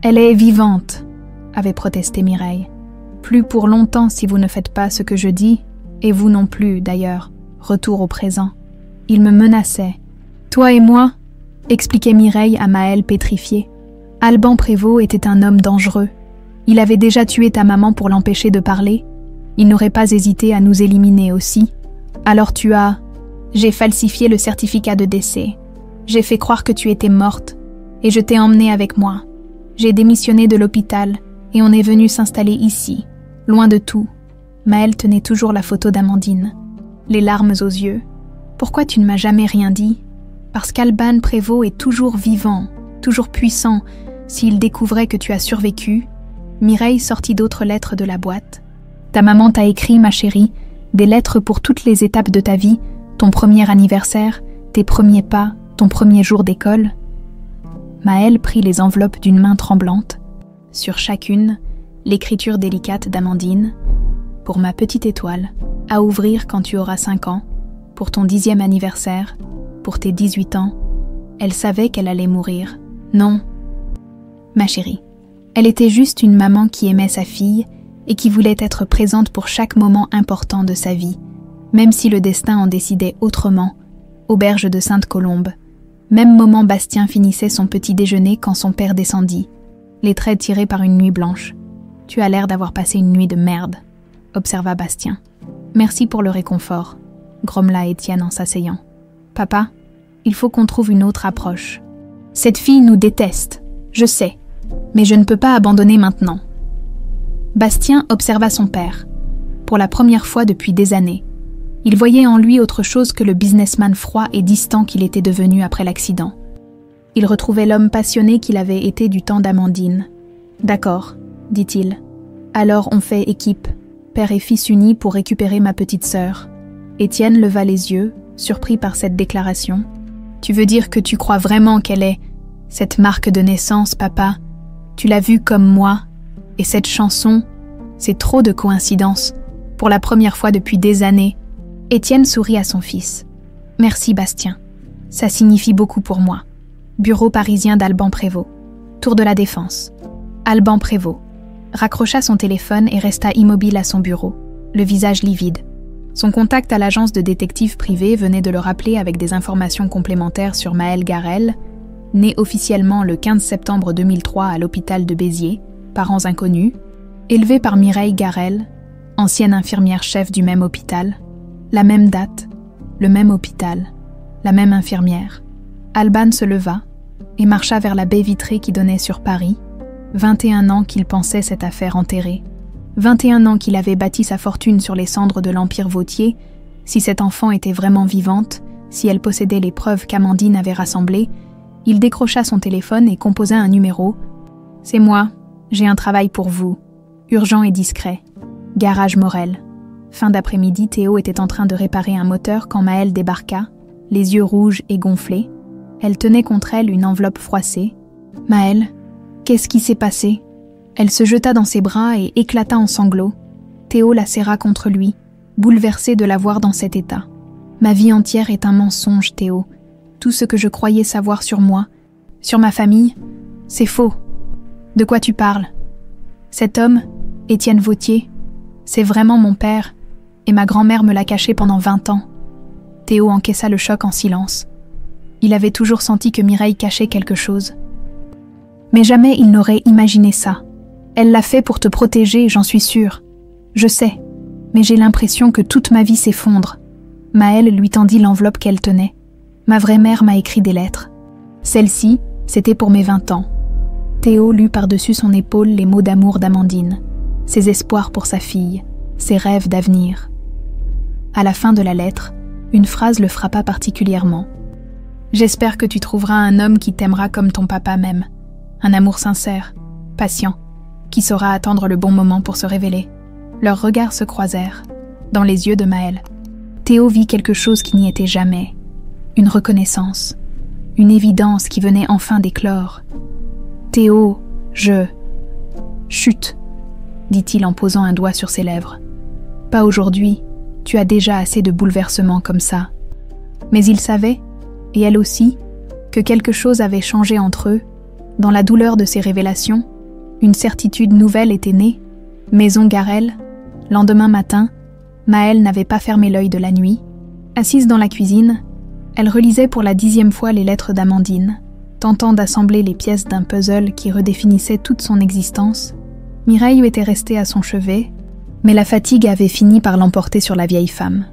elle est vivante », avait protesté Mireille. « Plus pour longtemps si vous ne faites pas ce que je dis, et vous non plus, d'ailleurs. Retour au présent. » Il me menaçait. « Toi et moi », expliquait Mireille à Maël pétrifié. « Alban Prévost était un homme dangereux. Il avait déjà tué ta maman pour l'empêcher de parler. Il n'aurait pas hésité à nous éliminer aussi. Alors tu as... » J'ai falsifié le certificat de décès. J'ai fait croire que tu étais morte, et je t'ai emmenée avec moi. J'ai démissionné de l'hôpital, et on est venu s'installer ici, loin de tout. Maël tenait toujours la photo d'Amandine, les larmes aux yeux. Pourquoi tu ne m'as jamais rien dit? Parce qu'Alban Prévost est toujours vivant, toujours puissant. S'il découvrait que tu as survécu... Mireille sortit d'autres lettres de la boîte. Ta maman t'a écrit, ma chérie, des lettres pour toutes les étapes de ta vie, ton premier anniversaire, tes premiers pas, ton premier jour d'école. Maël prit les enveloppes d'une main tremblante. Sur chacune, l'écriture délicate d'Amandine. Pour ma petite étoile, à ouvrir quand tu auras 5 ans, pour ton 10e anniversaire, pour tes 18 ans. Elle savait qu'elle allait mourir. Non, ma chérie. Elle était juste une maman qui aimait sa fille et qui voulait être présente pour chaque moment important de sa vie, même si le destin en décidait autrement. Auberge de Sainte-Colombe. Même moment Bastien finissait son petit déjeuner quand son père descendit, les traits tirés par une nuit blanche. « Tu as l'air d'avoir passé une nuit de merde », observa Bastien. « Merci pour le réconfort », grommela Étienne en s'asseyant. « Papa, il faut qu'on trouve une autre approche. Cette fille nous déteste, je sais, mais je ne peux pas abandonner maintenant. » Bastien observa son père, pour la première fois depuis des années. Il voyait en lui autre chose que le businessman froid et distant qu'il était devenu après l'accident. Il retrouvait l'homme passionné qu'il avait été du temps d'Amandine. « D'accord, » dit-il. « Alors on fait équipe, père et fils unis pour récupérer ma petite sœur. » Étienne leva les yeux, surpris par cette déclaration. « Tu veux dire que tu crois vraiment qu'elle est cette marque de naissance, papa? Tu l'as vue comme moi, et cette chanson, c'est trop de coïncidences. Pour la première fois depuis des années. » Étienne sourit à son fils. « Merci, Bastien. Ça signifie beaucoup pour moi. » Bureau parisien d'Alban Prévost. Tour de la Défense. Alban Prévost raccrocha son téléphone et resta immobile à son bureau, le visage livide. Son contact à l'agence de détective privée venait de le rappeler avec des informations complémentaires sur Maëlle Garel, née officiellement le 15 septembre 2003 à l'hôpital de Béziers, parents inconnus, élevée par Mireille Garel, ancienne infirmière-chef du même hôpital, la même date, le même hôpital, la même infirmière. Alban se leva et marcha vers la baie vitrée qui donnait sur Paris, 21 ans qu'il pensait cette affaire enterrée. 21 ans qu'il avait bâti sa fortune sur les cendres de l'Empire Vautier. Si cette enfant était vraiment vivante, si elle possédait les preuves qu'Amandine avait rassemblées, il décrocha son téléphone et composa un numéro. « C'est moi, j'ai un travail pour vous. Urgent et discret. Garage Morel. » Fin d'après-midi, Théo était en train de réparer un moteur quand Maëlle débarqua, les yeux rouges et gonflés. Elle tenait contre elle une enveloppe froissée. « Maëlle, qu'est-ce qui s'est passé ?» Elle se jeta dans ses bras et éclata en sanglots. Théo la serra contre lui, bouleversé de la voir dans cet état. « Ma vie entière est un mensonge, Théo. Tout ce que je croyais savoir sur moi, sur ma famille, c'est faux. De quoi tu parles? Cet homme, Étienne Vautier, c'est vraiment mon père, et ma grand-mère me l'a caché pendant 20 ans. » Théo encaissa le choc en silence. Il avait toujours senti que Mireille cachait quelque chose. Mais jamais il n'aurait imaginé ça. Elle l'a fait pour te protéger, j'en suis sûre. Je sais, mais j'ai l'impression que toute ma vie s'effondre. Maëlle lui tendit l'enveloppe qu'elle tenait. Ma vraie mère m'a écrit des lettres. Celle-ci, c'était pour mes 20 ans. Théo lut par-dessus son épaule les mots d'amour d'Amandine, ses espoirs pour sa fille, ses rêves d'avenir. À la fin de la lettre, une phrase le frappa particulièrement. « J'espère que tu trouveras un homme qui t'aimera comme ton papa m'aime. Un amour sincère, patient, qui saura attendre le bon moment pour se révéler. » Leurs regards se croisèrent, dans les yeux de Maëlle. Théo vit quelque chose qui n'y était jamais. Une reconnaissance, une évidence qui venait enfin d'éclore. « Théo, je... » « Chut !» dit-il en posant un doigt sur ses lèvres. « Pas aujourd'hui, tu as déjà assez de bouleversements comme ça. » Mais il savait, et elle aussi, que quelque chose avait changé entre eux. Dans la douleur de ces révélations, une certitude nouvelle était née. Maison Garel, lendemain matin, Maëlle n'avait pas fermé l'œil de la nuit. Assise dans la cuisine, elle relisait pour la 10e fois les lettres d'Amandine, tentant d'assembler les pièces d'un puzzle qui redéfinissait toute son existence. Mireille était restée à son chevet, mais la fatigue avait fini par l'emporter sur la vieille femme.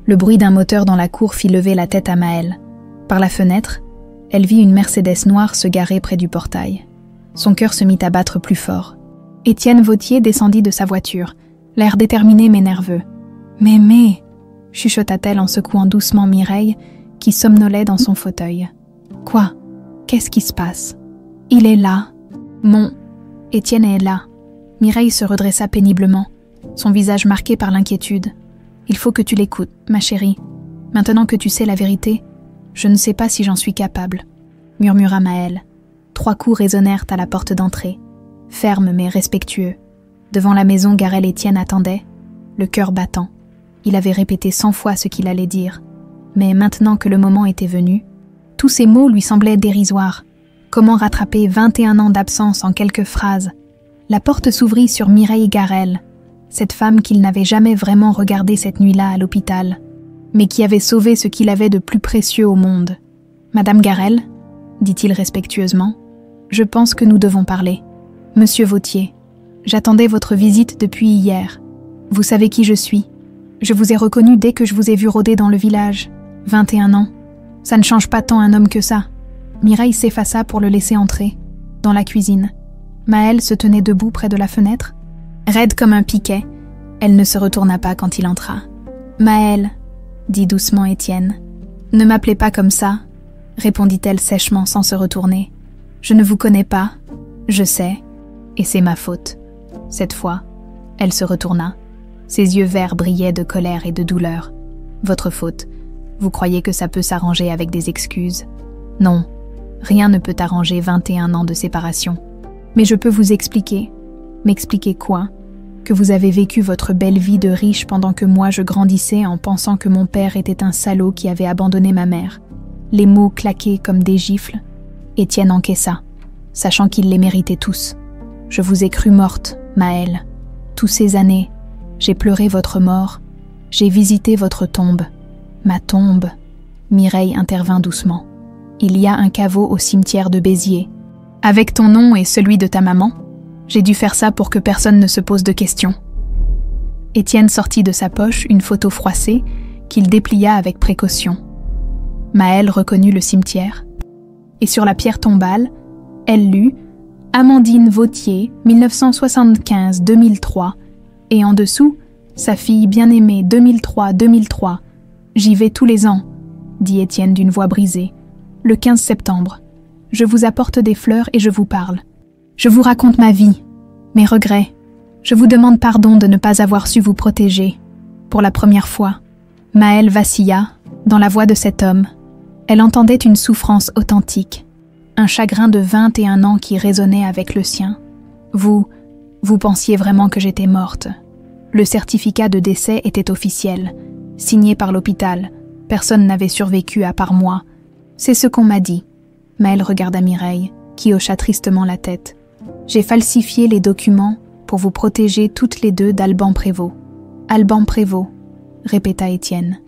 Le bruit d'un moteur dans la cour fit lever la tête à Maëlle. Par la fenêtre, elle vit une Mercedes noire se garer près du portail. Son cœur se mit à battre plus fort. Étienne Vautier descendit de sa voiture, l'air déterminé mais nerveux. « Mais, chuchota-t-elle en secouant doucement Mireille, qui somnolait dans son fauteuil. « Quoi? Qu'est-ce qui se passe? »« Il est là. Étienne est là. » Mireille se redressa péniblement, son visage marqué par l'inquiétude. « Il faut que tu l'écoutes, ma chérie. Maintenant que tu sais la vérité, je ne sais pas si j'en suis capable, » murmura Maëlle. 3 coups résonnèrent à la porte d'entrée, fermes mais respectueux. Devant la maison, Garel Étienne attendait, le cœur battant. Il avait répété 100 fois ce qu'il allait dire, mais maintenant que le moment était venu, tous ces mots lui semblaient dérisoires. Comment rattraper 21 ans d'absence en quelques phrases? La porte s'ouvrit sur Mireille Garel, cette femme qu'il n'avait jamais vraiment regardée cette nuit-là à l'hôpital, mais qui avait sauvé ce qu'il avait de plus précieux au monde. « Madame Garel, » dit-il respectueusement, « je pense que nous devons parler. Monsieur Vautier, j'attendais votre visite depuis hier. Vous savez qui je suis. Je vous ai reconnu dès que je vous ai vu rôder dans le village. 21 ans. Ça ne change pas tant un homme que ça. » Mireille s'effaça pour le laisser entrer, dans la cuisine. Maëlle se tenait debout près de la fenêtre. Raide comme un piquet, elle ne se retourna pas quand il entra. « Maëlle, » dit doucement Étienne. « Ne m'appelez pas comme ça, » répondit-elle sèchement sans se retourner. « Je ne vous connais pas, je sais, et c'est ma faute. » Cette fois, elle se retourna. Ses yeux verts brillaient de colère et de douleur. « Votre faute. Vous croyez que ça peut s'arranger avec des excuses? Non, rien ne peut arranger 21 ans de séparation. Mais je peux vous expliquer. M'expliquer quoi? Que vous avez vécu votre belle vie de riche pendant que moi je grandissais en pensant que mon père était un salaud qui avait abandonné ma mère. » Les mots claquaient comme des gifles. Étienne encaissa, sachant qu'il les méritait tous. « Je vous ai cru morte, Maëlle. Tous ces années, j'ai pleuré votre mort. J'ai visité votre tombe. Ma tombe. Mireille intervint doucement. Il y a un caveau au cimetière de Béziers. Avec ton nom et celui de ta maman, j'ai dû faire ça pour que personne ne se pose de questions. Étienne sortit de sa poche une photo froissée qu'il déplia avec précaution. Maëlle reconnut le cimetière. Et sur la pierre tombale, elle lut « Amandine Vautier, 1975-2003 » et en dessous « Sa fille bien-aimée, 2003-2003. J'y vais tous les ans », dit Étienne d'une voix brisée. « Le 15 septembre. Je vous apporte des fleurs et je vous parle. Je vous raconte ma vie, mes regrets. Je vous demande pardon de ne pas avoir su vous protéger. Pour la première fois, Maëlle vacilla dans la voix de cet homme. Elle entendait une souffrance authentique, un chagrin de 21 ans qui résonnait avec le sien. Vous pensiez vraiment que j'étais morte. Le certificat de décès était officiel, signé par l'hôpital. Personne n'avait survécu à part moi. C'est ce qu'on m'a dit. Maëlle regarda Mireille, qui hocha tristement la tête. J'ai falsifié les documents pour vous protéger toutes les deux d'Alban Prévost. Alban Prévost, répéta Étienne.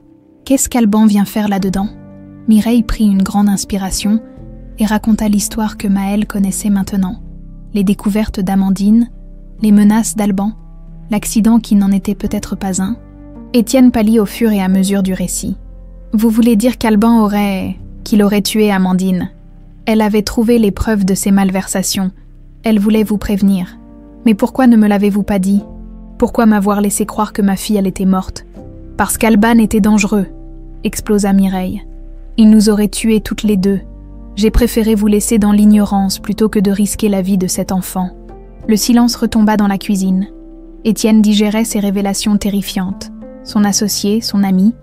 Qu'est-ce qu'Alban vient faire là-dedans? Mireille prit une grande inspiration et raconta l'histoire que Maëlle connaissait maintenant. Les découvertes d'Amandine, les menaces d'Alban, l'accident qui n'en était peut-être pas un. Étienne pâlit au fur et à mesure du récit. Vous voulez dire qu'Alban qu'il aurait tué Amandine? Elle avait trouvé les preuves de ses malversations. Elle voulait vous prévenir. Mais pourquoi ne me l'avez-vous pas dit? Pourquoi m'avoir laissé croire que ma fille elle était morte? Parce qu'Alban était dangereux, explosa Mireille. Il nous aurait tués toutes les deux. J'ai préféré vous laisser dans l'ignorance plutôt que de risquer la vie de cet enfant. Le silence retomba dans la cuisine. Étienne digérait ces révélations terrifiantes. Son associé, son ami,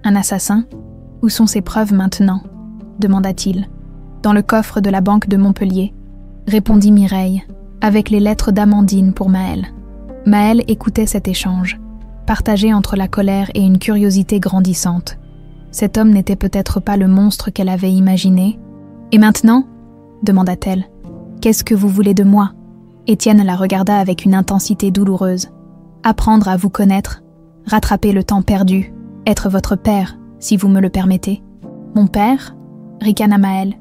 un assassin? Où sont ses preuves maintenant? Demanda-t-il. Dans le coffre de la banque de Montpellier, répondit Mireille, avec les lettres d'Amandine pour Maëlle. Maëlle écoutait cet échange, partagé entre la colère et une curiosité grandissante. Cet homme n'était peut-être pas le monstre qu'elle avait imaginé. « Et maintenant ?» demanda-t-elle. « Qu'est-ce que vous voulez de moi ?» Étienne la regarda avec une intensité douloureuse. « Apprendre à vous connaître, rattraper le temps perdu, être votre père, si vous me le permettez. »« Mon père ?» ricana Maëlle.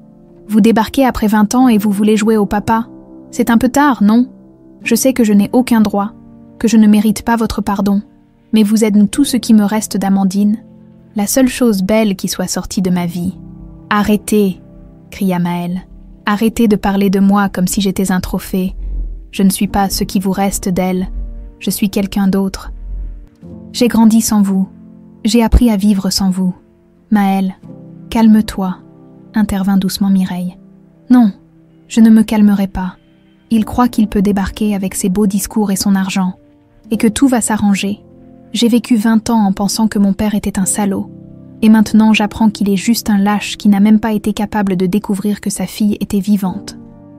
« Vous débarquez après 20 ans et vous voulez jouer au papa. C'est un peu tard, non? Je sais que je n'ai aucun droit, que je ne mérite pas votre pardon, mais vous êtes tout ce qui me reste d'Amandine. La seule chose belle qui soit sortie de ma vie. »« Arrêtez !» cria Maëlle. « Arrêtez de parler de moi comme si j'étais un trophée. Je ne suis pas ce qui vous reste d'elle. Je suis quelqu'un d'autre. J'ai grandi sans vous. J'ai appris à vivre sans vous. Maëlle, calme-toi, intervint doucement Mireille. Non, je ne me calmerai pas. Il croit qu'il peut débarquer avec ses beaux discours et son argent, et que tout va s'arranger. J'ai vécu 20 ans en pensant que mon père était un salaud, et maintenant j'apprends qu'il est juste un lâche qui n'a même pas été capable de découvrir que sa fille était vivante.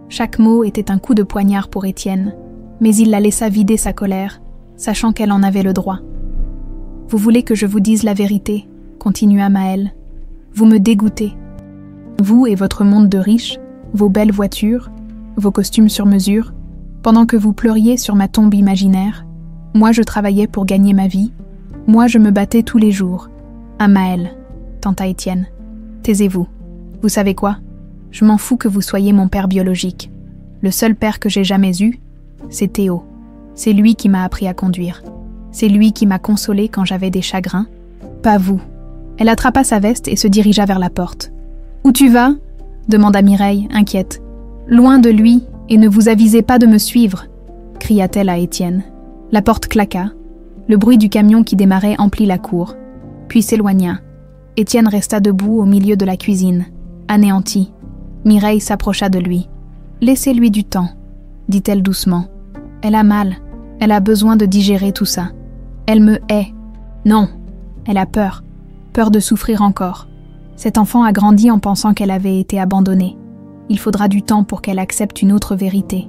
Chaque mot était un coup de poignard pour Étienne, mais il la laissa vider sa colère, sachant qu'elle en avait le droit. « Vous voulez que je vous dise la vérité ?» continua Maëlle. « Vous me dégoûtez. Vous et votre monde de riches, vos belles voitures, vos costumes sur mesure, pendant que vous pleuriez sur ma tombe imaginaire, moi je travaillais pour gagner ma vie, moi je me battais tous les jours. »« Ah Maëlle, tenta Étienne, taisez-vous. Vous savez quoi? Je m'en fous que vous soyez mon père biologique. Le seul père que j'ai jamais eu, c'est Théo. C'est lui qui m'a appris à conduire. C'est lui qui m'a consolée quand j'avais des chagrins. Pas vous. » Elle attrapa sa veste et se dirigea vers la porte. « Où tu vas ?» demanda Mireille, inquiète. « Loin de lui, et ne vous avisez pas de me suivre !» cria-t-elle à Étienne. La porte claqua. Le bruit du camion qui démarrait emplit la cour, puis s'éloigna. Étienne resta debout au milieu de la cuisine, anéanti. Mireille s'approcha de lui. « Laissez-lui du temps, » dit-elle doucement. « Elle a mal, elle a besoin de digérer tout ça. Elle me hait. Non, elle a peur, peur de souffrir encore. Cet enfant a grandi en pensant qu'elle avait été abandonnée. Il faudra du temps pour qu'elle accepte une autre vérité. »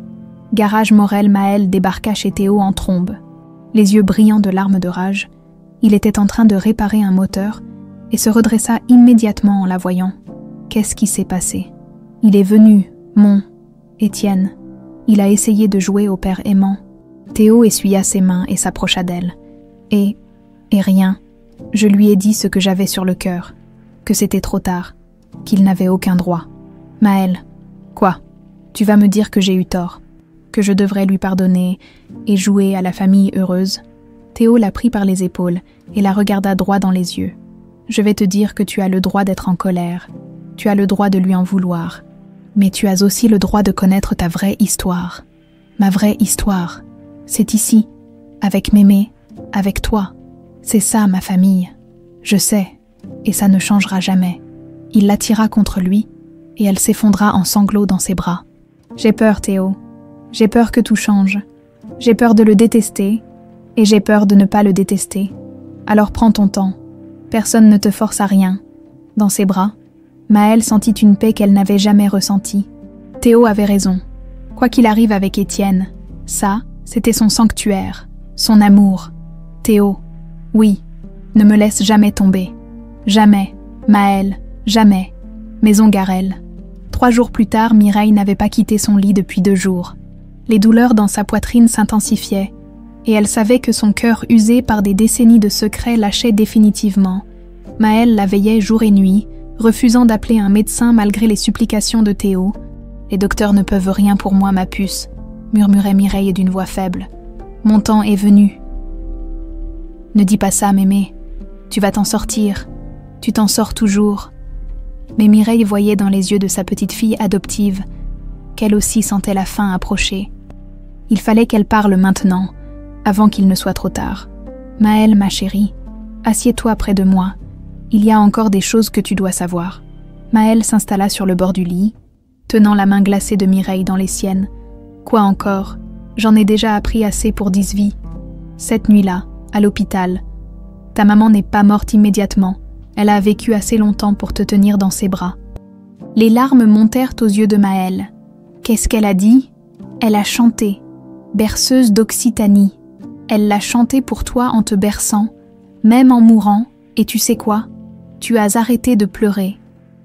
Garage Morel Maëlle débarqua chez Théo en trombe. Les yeux brillants de larmes de rage, il était en train de réparer un moteur et se redressa immédiatement en la voyant. Qu'est-ce qui s'est passé? Il est venu, mon Étienne. Il a essayé de jouer au père aimant. Théo essuya ses mains et s'approcha d'elle. Et rien, Je lui ai dit ce que j'avais sur le cœur, que c'était trop tard, qu'il n'avait aucun droit. Maëlle, quoi? Tu vas me dire que j'ai eu tort, que je devrais lui pardonner et jouer à la famille heureuse? Théo la prit par les épaules et la regarda droit dans les yeux. Je vais te dire que tu as le droit d'être en colère, tu as le droit de lui en vouloir, mais tu as aussi le droit de connaître ta vraie histoire. Ma vraie histoire, c'est ici, avec Mémé, avec toi. C'est ça ma famille. Je sais, et ça ne changera jamais. Il l'attira contre lui, et elle s'effondra en sanglots dans ses bras. J'ai peur, Théo. J'ai peur que tout change. J'ai peur de le détester, et j'ai peur de ne pas le détester. Alors prends ton temps. Personne ne te force à rien. Dans ses bras, Maëlle sentit une paix qu'elle n'avait jamais ressentie. Théo avait raison. Quoi qu'il arrive avec Étienne, ça, c'était son sanctuaire, son amour. Théo, oui, ne me laisse jamais tomber. Jamais, Maëlle, jamais. Maison Garel. 3 jours plus tard, Mireille n'avait pas quitté son lit depuis 2 jours. Les douleurs dans sa poitrine s'intensifiaient, et elle savait que son cœur usé par des décennies de secrets lâchait définitivement. Maëlle la veillait jour et nuit, refusant d'appeler un médecin malgré les supplications de Théo. « Les docteurs ne peuvent rien pour moi, ma puce », murmurait Mireille d'une voix faible. « Mon temps est venu. »« Ne dis pas ça, Mémé. Tu vas t'en sortir. Tu t'en sors toujours. » Mais Mireille voyait dans les yeux de sa petite fille adoptive qu'elle aussi sentait la fin approcher. Il fallait qu'elle parle maintenant, avant qu'il ne soit trop tard. « Maëlle, ma chérie, assieds-toi près de moi. Il y a encore des choses que tu dois savoir. » Maëlle s'installa sur le bord du lit, tenant la main glacée de Mireille dans les siennes. « Quoi encore? J'en ai déjà appris assez pour 10 vies. Cette nuit-là, à l'hôpital, ta maman n'est pas morte immédiatement. Elle a vécu assez longtemps pour te tenir dans ses bras. » Les larmes montèrent aux yeux de Maëlle. Qu'est-ce qu'elle a dit? Elle a chanté. Berceuse d'Occitanie. Elle l'a chanté pour toi en te berçant, même en mourant, et tu sais quoi? Tu as arrêté de pleurer.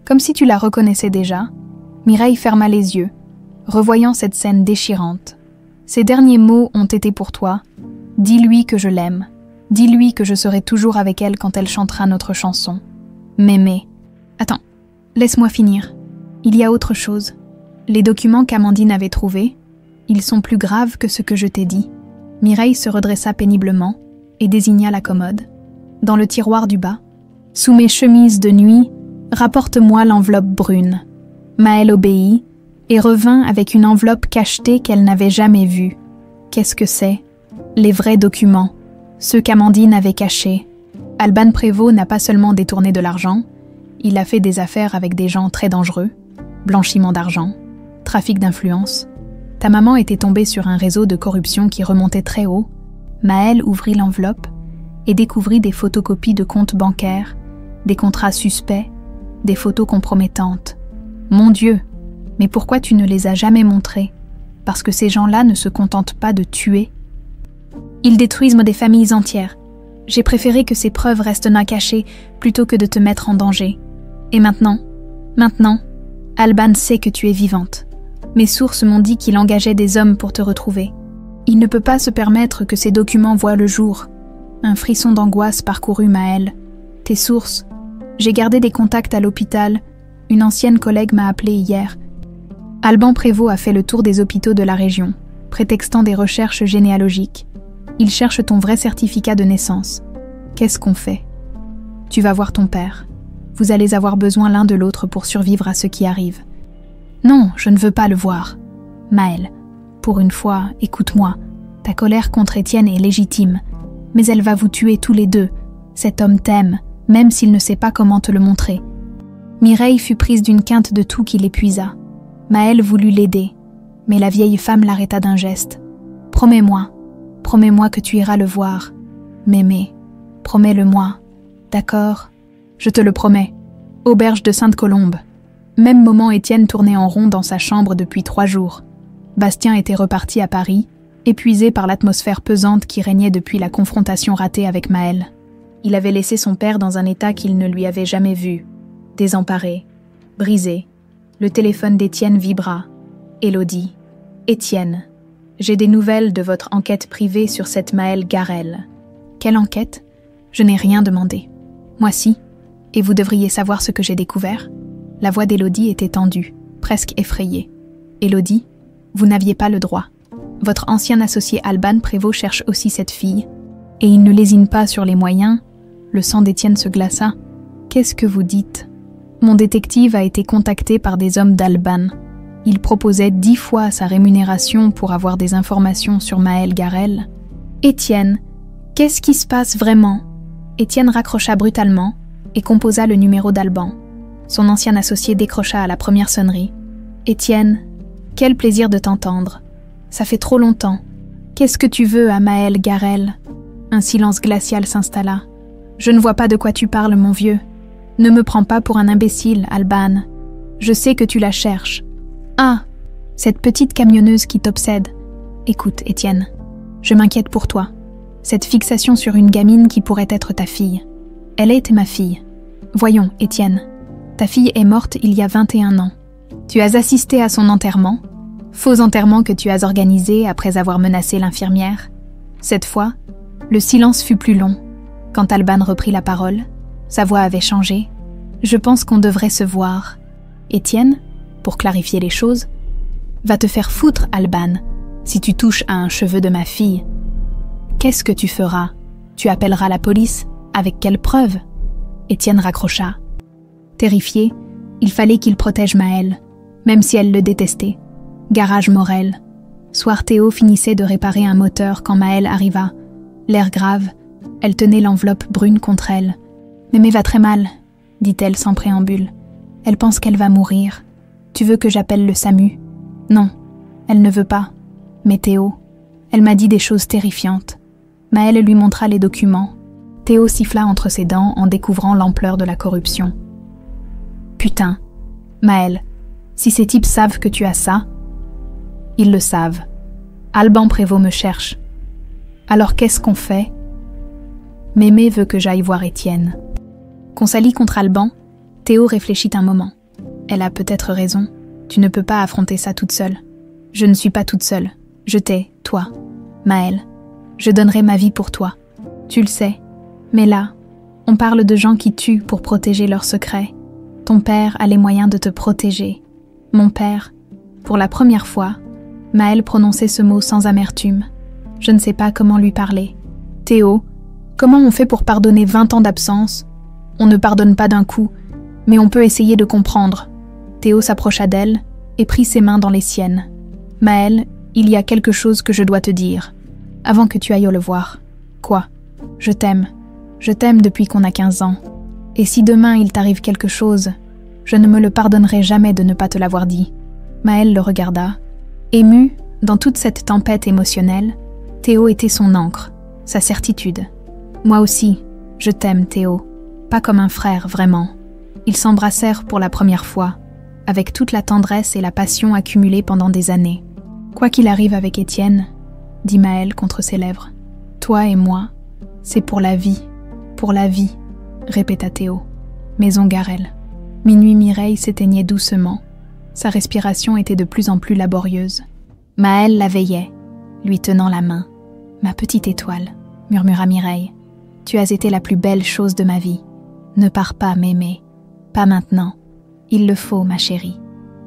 Comme si tu la reconnaissais déjà, Mireille ferma les yeux, revoyant cette scène déchirante. Ces derniers mots ont été pour toi. Dis-lui que je l'aime. Dis-lui que je serai toujours avec elle quand elle chantera notre chanson. Mémé. Attends, laisse-moi finir. Il y a autre chose. Les documents qu'Amandine avait trouvés, ils sont plus graves que ce que je t'ai dit. Mireille se redressa péniblement et désigna la commode. Dans le tiroir du bas, sous mes chemises de nuit, rapporte-moi l'enveloppe brune. Maëlle obéit et revint avec une enveloppe cachetée qu'elle n'avait jamais vue. Qu'est-ce que c'est? Les vrais documents, ceux qu'Amandine avait cachés. Alban Prévost n'a pas seulement détourné de l'argent, il a fait des affaires avec des gens très dangereux, blanchiment d'argent, trafic d'influence. Ta maman était tombée sur un réseau de corruption qui remontait très haut. Maëlle ouvrit l'enveloppe et découvrit des photocopies de comptes bancaires, des contrats suspects, des photos compromettantes. Mon Dieu, mais pourquoi tu ne les as jamais montrées? Parce que ces gens-là ne se contentent pas de tuer. Ils détruisent des familles entières. J'ai préféré que ces preuves restent non cachées plutôt que de te mettre en danger. Et maintenant, Alban sait que tu es vivante. Mes sources m'ont dit qu'il engageait des hommes pour te retrouver. Il ne peut pas se permettre que ces documents voient le jour. Un frisson d'angoisse parcourut Maëlle. Tes sources. J'ai gardé des contacts à l'hôpital. Une ancienne collègue m'a appelé hier. Alban Prévost a fait le tour des hôpitaux de la région, prétextant des recherches généalogiques. Il cherche ton vrai certificat de naissance. Qu'est-ce qu'on fait? Tu vas voir ton père. Vous allez avoir besoin l'un de l'autre pour survivre à ce qui arrive. Non, je ne veux pas le voir. Maëlle, pour une fois, écoute-moi. Ta colère contre Étienne est légitime, mais elle va vous tuer tous les deux. Cet homme t'aime, même s'il ne sait pas comment te le montrer. Mireille fut prise d'une quinte de tout qui l'épuisa. Maëlle voulut l'aider, mais la vieille femme l'arrêta d'un geste. Promets-moi que tu iras le voir. Mémé, promets-le-moi. D'accord? Je te le promets. Auberge de Sainte-Colombe. Même moment, Étienne tournait en rond dans sa chambre depuis 3 jours. Bastien était reparti à Paris, épuisé par l'atmosphère pesante qui régnait depuis la confrontation ratée avec Maëlle. Il avait laissé son père dans un état qu'il ne lui avait jamais vu. Désemparé, brisé. Le téléphone d'Étienne vibra. Élodie. Étienne. J'ai des nouvelles de votre enquête privée sur cette Maëlle Garel. Quelle enquête? Je n'ai rien demandé. Moi si. Et vous devriez savoir ce que j'ai découvert. La voix d'Élodie était tendue, presque effrayée. Élodie, vous n'aviez pas le droit. Votre ancien associé Alban Prévost cherche aussi cette fille. Et il ne lésine pas sur les moyens. Le sang d'Étienne se glaça. Qu'est-ce que vous dites? Mon détective a été contacté par des hommes d'Alban. Il proposait 10 fois sa rémunération pour avoir des informations sur Maëlle Garel. Étienne, qu'est-ce qui se passe vraiment? Étienne raccrocha brutalement et composa le numéro d'Alban. Son ancien associé décrocha à la première sonnerie. Étienne, quel plaisir de t'entendre. Ça fait trop longtemps. Qu'est-ce que tu veux à Maëlle Garel? Un silence glacial s'installa. Je ne vois pas de quoi tu parles, mon vieux. Ne me prends pas pour un imbécile, Alban. Je sais que tu la cherches. Ah, cette petite camionneuse qui t'obsède. Écoute, Étienne, je m'inquiète pour toi. Cette fixation sur une gamine qui pourrait être ta fille. Elle était ma fille. Voyons, Étienne, ta fille est morte il y a 21 ans. Tu as assisté à son enterrement, faux enterrement que tu as organisé après avoir menacé l'infirmière. Cette fois, le silence fut plus long. Quand Alban reprit la parole, sa voix avait changé. Je pense qu'on devrait se voir. Étienne, pour clarifier les choses, va te faire foutre, Alban, si tu touches à un cheveu de ma fille. Qu'est-ce que tu feras? Tu appelleras la police? Avec quelle preuve? Étienne raccrocha. Terrifié, il fallait qu'il protège Maëlle, même si elle le détestait. Garage Morel. Soir Théo finissait de réparer un moteur quand Maëlle arriva. L'air grave, elle tenait l'enveloppe brune contre elle. « Mémé va très mal », dit-elle sans préambule. « Elle pense qu'elle va mourir. Tu veux que j'appelle le SAMU ?» Non, elle ne veut pas. Mais Théo, elle m'a dit des choses terrifiantes. Maëlle lui montra les documents. Théo siffla entre ses dents en découvrant l'ampleur de la corruption. « Putain, Maëlle, si ces types savent que tu as ça, ils le savent. Alban Prévost me cherche. Alors qu'est-ce qu'on fait? Mémé veut que j'aille voir Étienne. » Qu'on s'allie contre Alban, Théo réfléchit un moment. Elle a peut-être raison. Tu ne peux pas affronter ça toute seule. Je ne suis pas toute seule. Je t'ai, toi, Maëlle. Je donnerai ma vie pour toi. Tu le sais. Mais là, on parle de gens qui tuent pour protéger leurs secrets. Ton père a les moyens de te protéger. Mon père, pour la première fois, Maëlle prononçait ce mot sans amertume. Je ne sais pas comment lui parler. Théo, comment on fait pour pardonner 20 ans d'absence? On ne pardonne pas d'un coup, mais on peut essayer de comprendre. Théo s'approcha d'elle et prit ses mains dans les siennes. Maëlle, il y a quelque chose que je dois te dire, avant que tu ailles le voir. Quoi? Je t'aime. Je t'aime depuis qu'on a 15 ans. Et si demain il t'arrive quelque chose, je ne me le pardonnerai jamais de ne pas te l'avoir dit. Maëlle le regarda. Ému, dans toute cette tempête émotionnelle, Théo était son ancre, sa certitude. Moi aussi, je t'aime, Théo. Pas comme un frère, vraiment. Ils s'embrassèrent pour la première fois, avec toute la tendresse et la passion accumulées pendant des années. Quoi qu'il arrive avec Étienne, dit Maëlle contre ses lèvres, toi et moi, c'est pour la vie, répéta Théo. Maison Garel. Minuit Mireille s'éteignait doucement. Sa respiration était de plus en plus laborieuse. Maëlle la veillait, lui tenant la main. Ma petite étoile, murmura Mireille. Tu as été la plus belle chose de ma vie. Ne pars pas, mémé. Pas maintenant. Il le faut, ma chérie.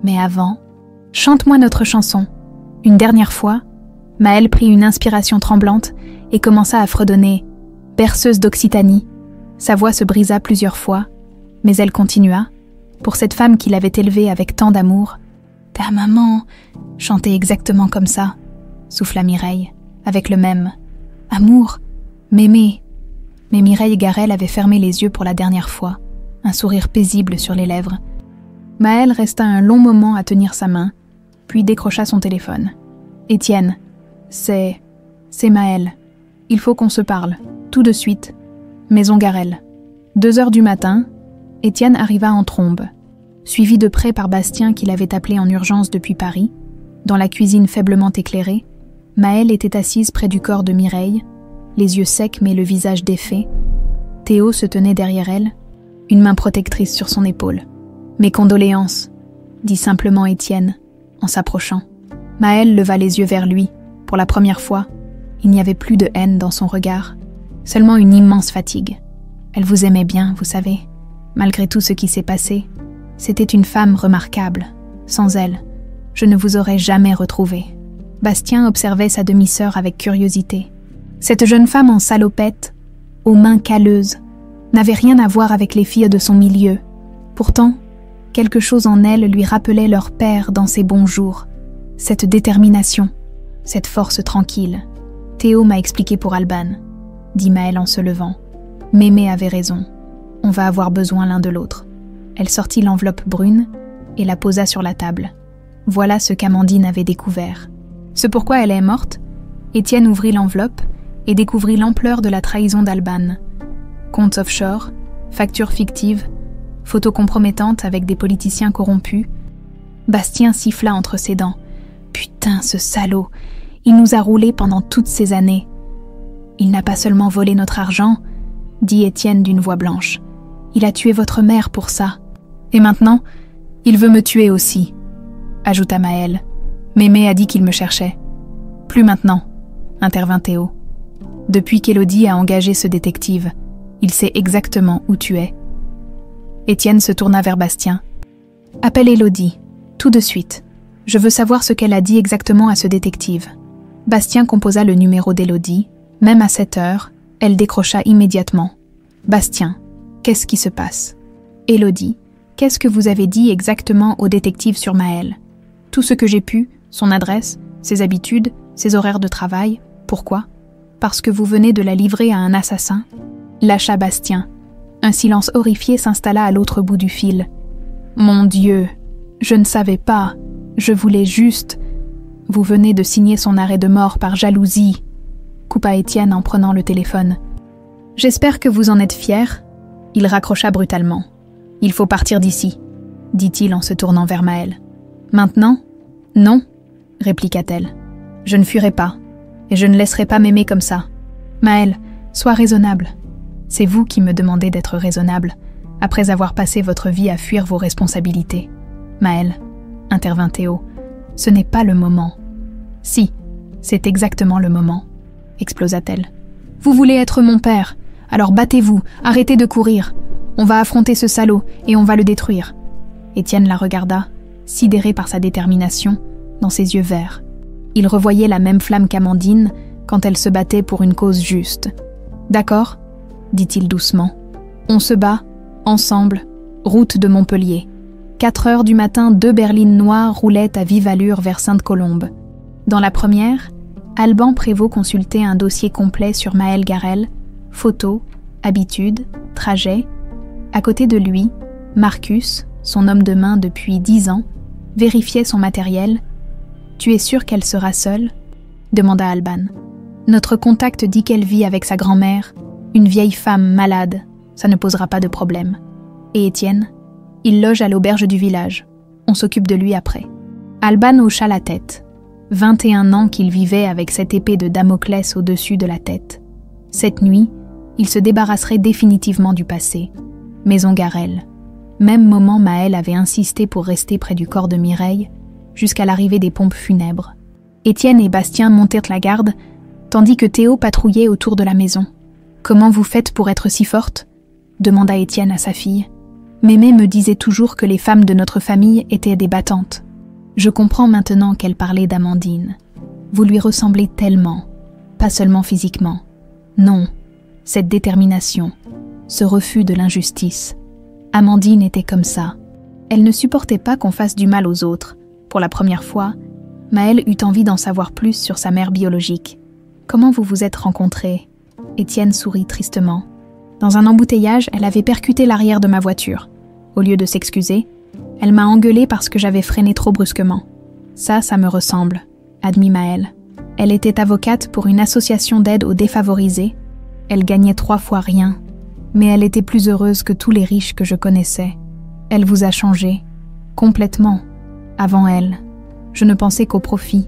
Mais avant, chante-moi notre chanson. Une dernière fois, Maëlle prit une inspiration tremblante et commença à fredonner « Berceuse d'Occitanie ». Sa voix se brisa plusieurs fois, mais elle continua, pour cette femme qui l'avait élevée avec tant d'amour. « Ta maman » chantait exactement comme ça, souffla Mireille, avec le même « Amour, mémé ». Mais Mireille Garel avait fermé les yeux pour la dernière fois, un sourire paisible sur les lèvres. Maëlle resta un long moment à tenir sa main, puis décrocha son téléphone. « Étienne, c'est Maëlle. Il faut qu'on se parle, tout de suite. Maison Garel. » 2 heures du matin, Étienne arriva en trombe, suivi de près par Bastien qui l'avait appelé en urgence depuis Paris. Dans la cuisine faiblement éclairée, Maëlle était assise près du corps de Mireille, les yeux secs mais le visage défait. Théo se tenait derrière elle, une main protectrice sur son épaule. « Mes condoléances », dit simplement Étienne, en s'approchant. Maëlle leva les yeux vers lui. Pour la première fois, il n'y avait plus de haine dans son regard, seulement une immense fatigue. Elle vous aimait bien, vous savez. Malgré tout ce qui s'est passé, c'était une femme remarquable. Sans elle, je ne vous aurais jamais retrouvé. » Bastien observait sa demi-sœur avec curiosité. Cette jeune femme en salopette, aux mains calleuses, n'avait rien à voir avec les filles de son milieu. Pourtant, quelque chose en elle lui rappelait leur père dans ses bons jours. Cette détermination, cette force tranquille. « Théo m'a expliqué pour Alban, » dit Maëlle en se levant. « Mémé avait raison. On va avoir besoin l'un de l'autre. » Elle sortit l'enveloppe brune et la posa sur la table. Voilà ce qu'Amandine avait découvert. Ce pourquoi elle est morte, Étienne ouvrit l'enveloppe et découvrit l'ampleur de la trahison d'Alban. Comptes offshore, factures fictives, photos compromettantes avec des politiciens corrompus. Bastien siffla entre ses dents. « Putain, ce salaud! Il nous a roulés pendant toutes ces années. »« Il n'a pas seulement volé notre argent, » dit Étienne d'une voix blanche. « Il a tué votre mère pour ça. Et maintenant, il veut me tuer aussi, » ajouta Maëlle. « Mémé a dit qu'il me cherchait. »« Plus maintenant, » intervint Théo. « Depuis qu'Élodie a engagé ce détective, il sait exactement où tu es. » Étienne se tourna vers Bastien. « Appelle Élodie, tout de suite. Je veux savoir ce qu'elle a dit exactement à ce détective. » Bastien composa le numéro d'Élodie. Même à 7 heures, elle décrocha immédiatement. « Bastien, qu'est-ce qui se passe ?»« Élodie, qu'est-ce que vous avez dit exactement au détective sur Maëlle ? Tout ce que j'ai pu, son adresse, ses habitudes, ses horaires de travail. Pourquoi ? Parce que vous venez de la livrer à un assassin ?» Lâcha Bastien. Un silence horrifié s'installa à l'autre bout du fil. « Mon Dieu, je ne savais pas. Je voulais juste... » « Vous venez de signer son arrêt de mort par jalousie, » coupa Étienne en prenant le téléphone. « J'espère que vous en êtes fier. » Il raccrocha brutalement. « Il faut partir d'ici, » dit-il en se tournant vers Maëlle. « Maintenant ? Non, » répliqua-t-elle. « Je ne fuirai pas, et je ne laisserai pas m'aimer comme ça. Maëlle, sois raisonnable. C'est vous qui me demandez d'être raisonnable, après avoir passé votre vie à fuir vos responsabilités. » « Maëlle, » intervint Théo, « ce n'est pas le moment. »« Si, c'est exactement le moment, » explosa-t-elle. « Vous voulez être mon père, alors battez-vous, arrêtez de courir. On va affronter ce salaud et on va le détruire. » Étienne la regarda, sidéré par sa détermination, dans ses yeux verts. Il revoyait la même flamme qu'Amandine quand elle se battait pour une cause juste. « D'accord, » dit-il doucement. « On se bat, ensemble, route de Montpellier. » 4 heures du matin, 2 berlines noires roulaient à vive allure vers Sainte-Colombe. Dans la première, Alban Prévost consultait un dossier complet sur Maëlle Garel, photos, habitudes, trajets. À côté de lui, Marcus, son homme de main depuis 10 ans, vérifiait son matériel. « Tu es sûr qu'elle sera seule ?» demanda Alban. « Notre contact dit qu'elle vit avec sa grand-mère, une vieille femme malade, ça ne posera pas de problème. Et Étienne ? Il loge à l'auberge du village. On s'occupe de lui après. » Alban hocha la tête. 21 ans qu'il vivait avec cette épée de Damoclès au-dessus de la tête. Cette nuit, il se débarrasserait définitivement du passé. Maison Garel. Même moment, Maëlle avait insisté pour rester près du corps de Mireille, jusqu'à l'arrivée des pompes funèbres. Étienne et Bastien montèrent la garde, tandis que Théo patrouillait autour de la maison. « Comment vous faites pour être si forte ?» demanda Étienne à sa fille. Mémé me disait toujours que les femmes de notre famille étaient des battantes. Je comprends maintenant qu'elle parlait d'Amandine. Vous lui ressemblez tellement, pas seulement physiquement. Non, cette détermination, ce refus de l'injustice. Amandine était comme ça. Elle ne supportait pas qu'on fasse du mal aux autres. Pour la première fois, Maëlle eut envie d'en savoir plus sur sa mère biologique. « Comment vous vous êtes rencontrés ?» Étienne sourit tristement. Dans un embouteillage, elle avait percuté l'arrière de ma voiture. Au lieu de s'excuser, elle m'a engueulée parce que j'avais freiné trop brusquement. Ça me ressemble, admit Maëlle. Elle était avocate pour une association d'aide aux défavorisés. Elle gagnait 3 fois rien, mais elle était plus heureuse que tous les riches que je connaissais. Elle vous a changé, complètement. Avant elle, je ne pensais qu'au profit.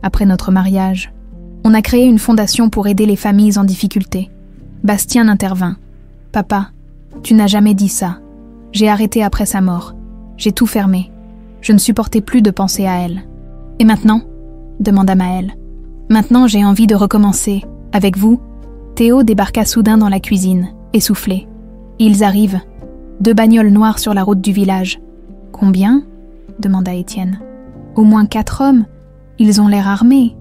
Après notre mariage, on a créé une fondation pour aider les familles en difficulté. Bastien intervint. « Papa, tu n'as jamais dit ça. J'ai arrêté après sa mort. J'ai tout fermé. Je ne supportais plus de penser à elle. »« Et maintenant ?» demanda Maëlle. « Maintenant, j'ai envie de recommencer. Avec vous ?» Théo débarqua soudain dans la cuisine, essoufflé. Ils arrivent. 2 bagnoles noires sur la route du village. Combien ? demanda Étienne. Au moins 4 hommes. Ils ont l'air armés.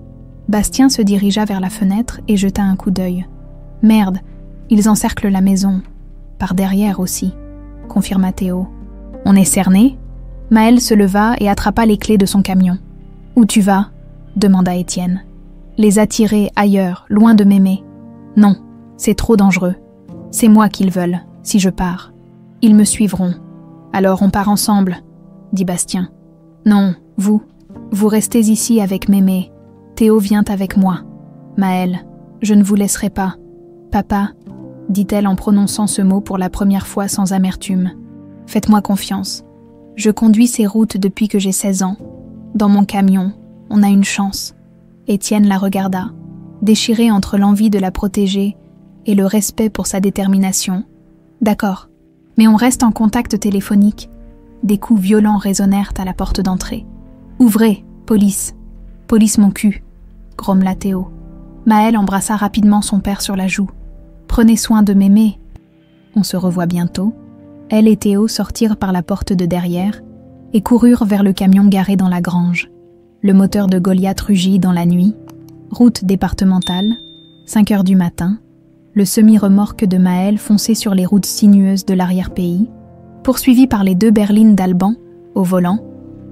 Bastien se dirigea vers la fenêtre et jeta un coup d'œil. Merde, ils encerclent la maison. Par derrière aussi, confirma Théo. On est cerné ? Maël se leva et attrapa les clés de son camion. Où tu vas ? demanda Étienne. Les attirer ailleurs, loin de Mémé. Non, c'est trop dangereux. C'est moi qu'ils veulent, si je pars. Ils me suivront. Alors on part ensemble, dit Bastien. Non, vous restez ici avec Mémé. Théo vient avec moi. Maël, je ne vous laisserai pas. Papa, dit-elle en prononçant ce mot pour la première fois sans amertume. Faites-moi confiance. Je conduis ces routes depuis que j'ai 16 ans. Dans mon camion, on a une chance. Étienne la regarda, déchiré entre l'envie de la protéger et le respect pour sa détermination. D'accord, mais on reste en contact téléphonique. Des coups violents résonnèrent à la porte d'entrée. Ouvrez, police. Police mon cul, grommela Théo. Maël embrassa rapidement son père sur la joue. Prenez soin de Mémé. On se revoit bientôt. Elle et Théo sortirent par la porte de derrière et coururent vers le camion garé dans la grange. Le moteur de Goliath rugit dans la nuit. Route départementale, 5 heures du matin. Le semi-remorque de Maël fonçait sur les routes sinueuses de l'arrière-pays. Poursuivi par les 2 berlines d'Alban, au volant,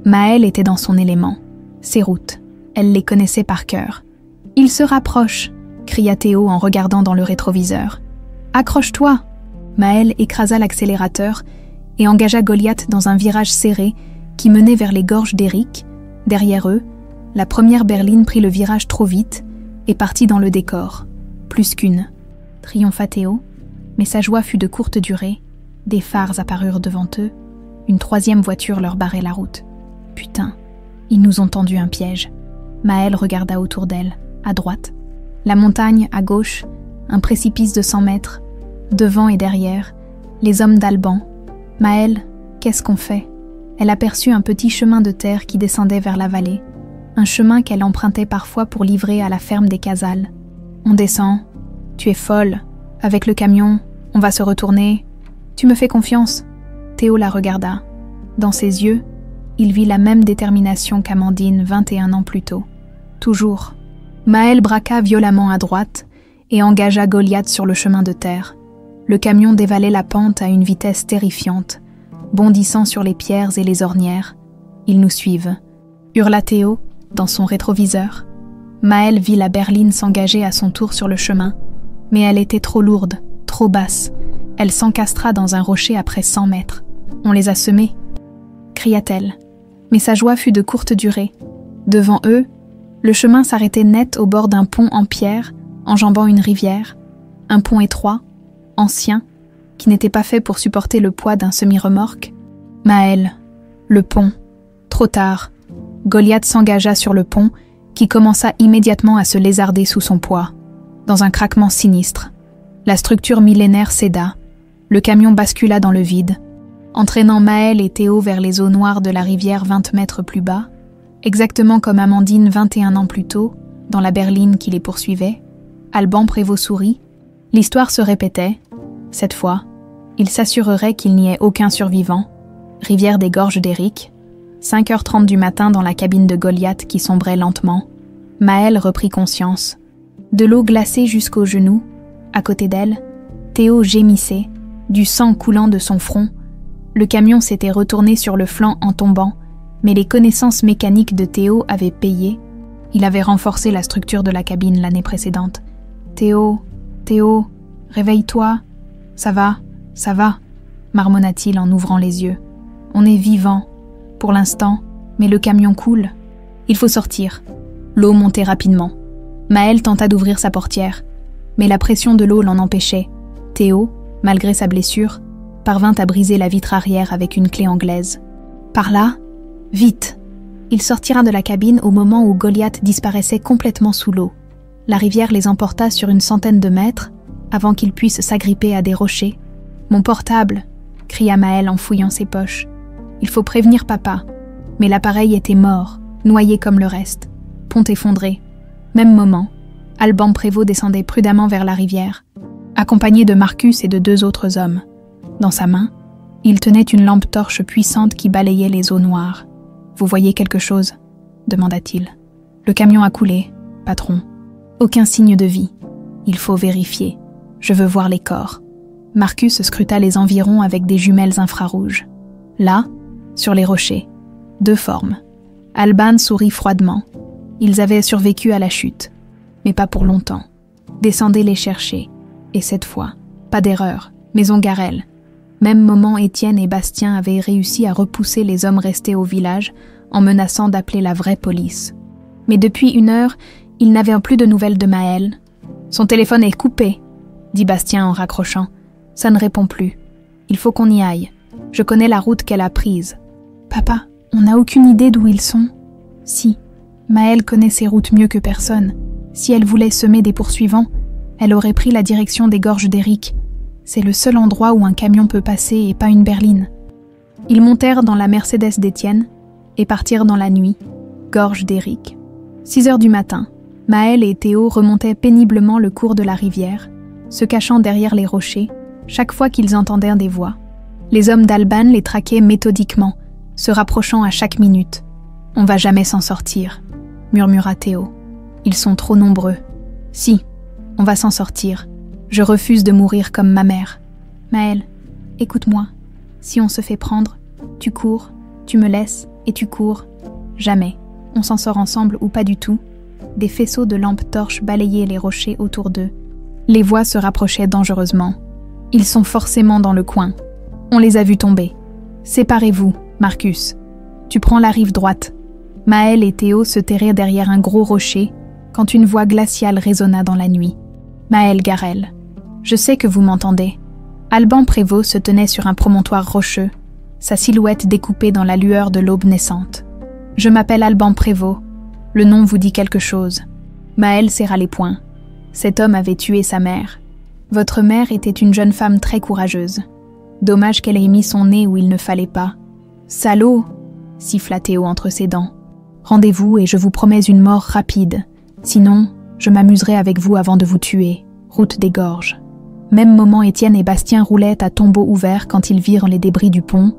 Maël était dans son élément. Ses routes, elle les connaissait par cœur. « Il se rapproche !» cria Théo en regardant dans le rétroviseur. « Accroche-toi !» Maël écrasa l'accélérateur et engagea Goliath dans un virage serré qui menait vers les gorges d'Éric. Derrière eux, la première berline prit le virage trop vite et partit dans le décor. Plus qu'une. Triompha Théo, mais sa joie fut de courte durée. Des phares apparurent devant eux. Une 3e voiture leur barrait la route. Putain, ils nous ont tendu un piège. Maël regarda autour d'elle, à droite. La montagne, à gauche, un précipice de 100 mètres. Devant et derrière, les hommes d'Alban. Maël, qu'est-ce qu'on fait ? Elle aperçut un petit chemin de terre qui descendait vers la vallée. Un chemin qu'elle empruntait parfois pour livrer à la ferme des Casals. On descend. Tu es folle. Avec le camion, on va se retourner. Tu me fais confiance ? Théo la regarda. Dans ses yeux, il vit la même détermination qu'Amandine 21 ans plus tôt. Toujours. Maël braqua violemment à droite et engagea Goliath sur le chemin de terre. Le camion dévalait la pente à une vitesse terrifiante, bondissant sur les pierres et les ornières. « Ils nous suivent », hurla Théo dans son rétroviseur. Maël vit la berline s'engager à son tour sur le chemin, mais elle était trop lourde, trop basse. Elle s'encastra dans un rocher après 100 mètres. « On les a semés !» cria-t-elle. Mais sa joie fut de courte durée. Devant eux, le chemin s'arrêtait net au bord d'un pont en pierre, enjambant une rivière. Un pont étroit, ancien, qui n'était pas fait pour supporter le poids d'un semi-remorque. Maël, le pont. Trop tard. Goliath s'engagea sur le pont, qui commença immédiatement à se lézarder sous son poids. Dans un craquement sinistre, la structure millénaire céda. Le camion bascula dans le vide, entraînant Maël et Théo vers les eaux noires de la rivière 20 mètres plus bas, exactement comme Amandine 21 ans plus tôt, dans la berline qui les poursuivait. Alban Prévost sourit. L'histoire se répétait. Cette fois, il s'assurerait qu'il n'y ait aucun survivant. Rivière des gorges d'Éric. 5h30 du matin dans la cabine de Goliath qui sombrait lentement. Maël reprit conscience. De l'eau glacée jusqu'aux genoux. À côté d'elle, Théo gémissait, du sang coulant de son front. Le camion s'était retourné sur le flanc en tombant, mais les connaissances mécaniques de Théo avaient payé. Il avait renforcé la structure de la cabine l'année précédente. « Théo, réveille-toi. Ça va, marmonna-t-il en ouvrant les yeux. On est vivant, pour l'instant, mais le camion coule. Il faut sortir. L'eau montait rapidement. Maël tenta d'ouvrir sa portière, mais la pression de l'eau l'en empêchait. Théo, malgré sa blessure, parvint à briser la vitre arrière avec une clé anglaise. Par là, vite. Il sortira de la cabine au moment où Goliath disparaissait complètement sous l'eau. La rivière les emporta sur une centaine de mètres, avant qu'ils puissent s'agripper à des rochers. « Mon portable !» cria Maël en fouillant ses poches. « Il faut prévenir papa. » Mais l'appareil était mort, noyé comme le reste. Pont effondré. Même moment, Alban Prévost descendait prudemment vers la rivière, accompagné de Marcus et de 2 autres hommes. Dans sa main, il tenait une lampe torche puissante qui balayait les eaux noires. « Vous voyez quelque chose ?» demanda-t-il. « Le camion a coulé, patron. Aucun signe de vie. Il faut vérifier. Je veux voir les corps. » Marcus scruta les environs avec des jumelles infrarouges. Là, sur les rochers, 2 formes. Alban sourit froidement. Ils avaient survécu à la chute, mais pas pour longtemps. Descendez les chercher. Et cette fois, pas d'erreur, Maison Garel. Même moment, Étienne et Bastien avaient réussi à repousser les hommes restés au village en menaçant d'appeler la vraie police. Mais depuis 1 heure, ils n'avaient plus de nouvelles de Maëlle. « Son téléphone est coupé », dit Bastien en raccrochant. « Ça ne répond plus. Il faut qu'on y aille. Je connais la route qu'elle a prise. »« Papa, on n'a aucune idée d'où ils sont. » »« Si, Maëlle connaît ses routes mieux que personne. Si elle voulait semer des poursuivants, elle aurait pris la direction des gorges d'Éric. C'est le seul endroit où un camion peut passer et pas une berline. » Ils montèrent dans la Mercedes d'Étienne et partirent dans la nuit, gorge d'Éric. 6 heures du matin, Maëlle et Théo remontaient péniblement le cours de la rivière, se cachant derrière les rochers, chaque fois qu'ils entendaient des voix. Les hommes d'Alban les traquaient méthodiquement, se rapprochant à chaque minute. « On va jamais s'en sortir », murmura Théo. « Ils sont trop nombreux. »« Si, on va s'en sortir. Je refuse de mourir comme ma mère. »« Maëlle, écoute-moi. Si on se fait prendre, tu cours, tu me laisses et tu cours. Jamais. On s'en sort ensemble ou pas du tout. » Des faisceaux de lampes torches balayaient les rochers autour d'eux. Les voix se rapprochaient dangereusement. « Ils sont forcément dans le coin. On les a vus tomber. Séparez-vous, Marcus. Tu prends la rive droite. » Maëlle et Théo se terraient derrière un gros rocher quand une voix glaciale résonna dans la nuit. « Maëlle Garel, je sais que vous m'entendez. » Alban Prévost se tenait sur un promontoire rocheux, sa silhouette découpée dans la lueur de l'aube naissante. « Je m'appelle Alban Prévost. Le nom vous dit quelque chose. » Maëlle serra les poings. Cet homme avait tué sa mère. Votre mère était une jeune femme très courageuse. Dommage qu'elle ait mis son nez où il ne fallait pas. « Salaud !» siffla Théo entre ses dents. « Rendez-vous et je vous promets une mort rapide. Sinon, je m'amuserai avec vous avant de vous tuer. Route des gorges. » Même moment, Étienne et Bastien roulaient à tombeau ouvert quand ils virent les débris du pont.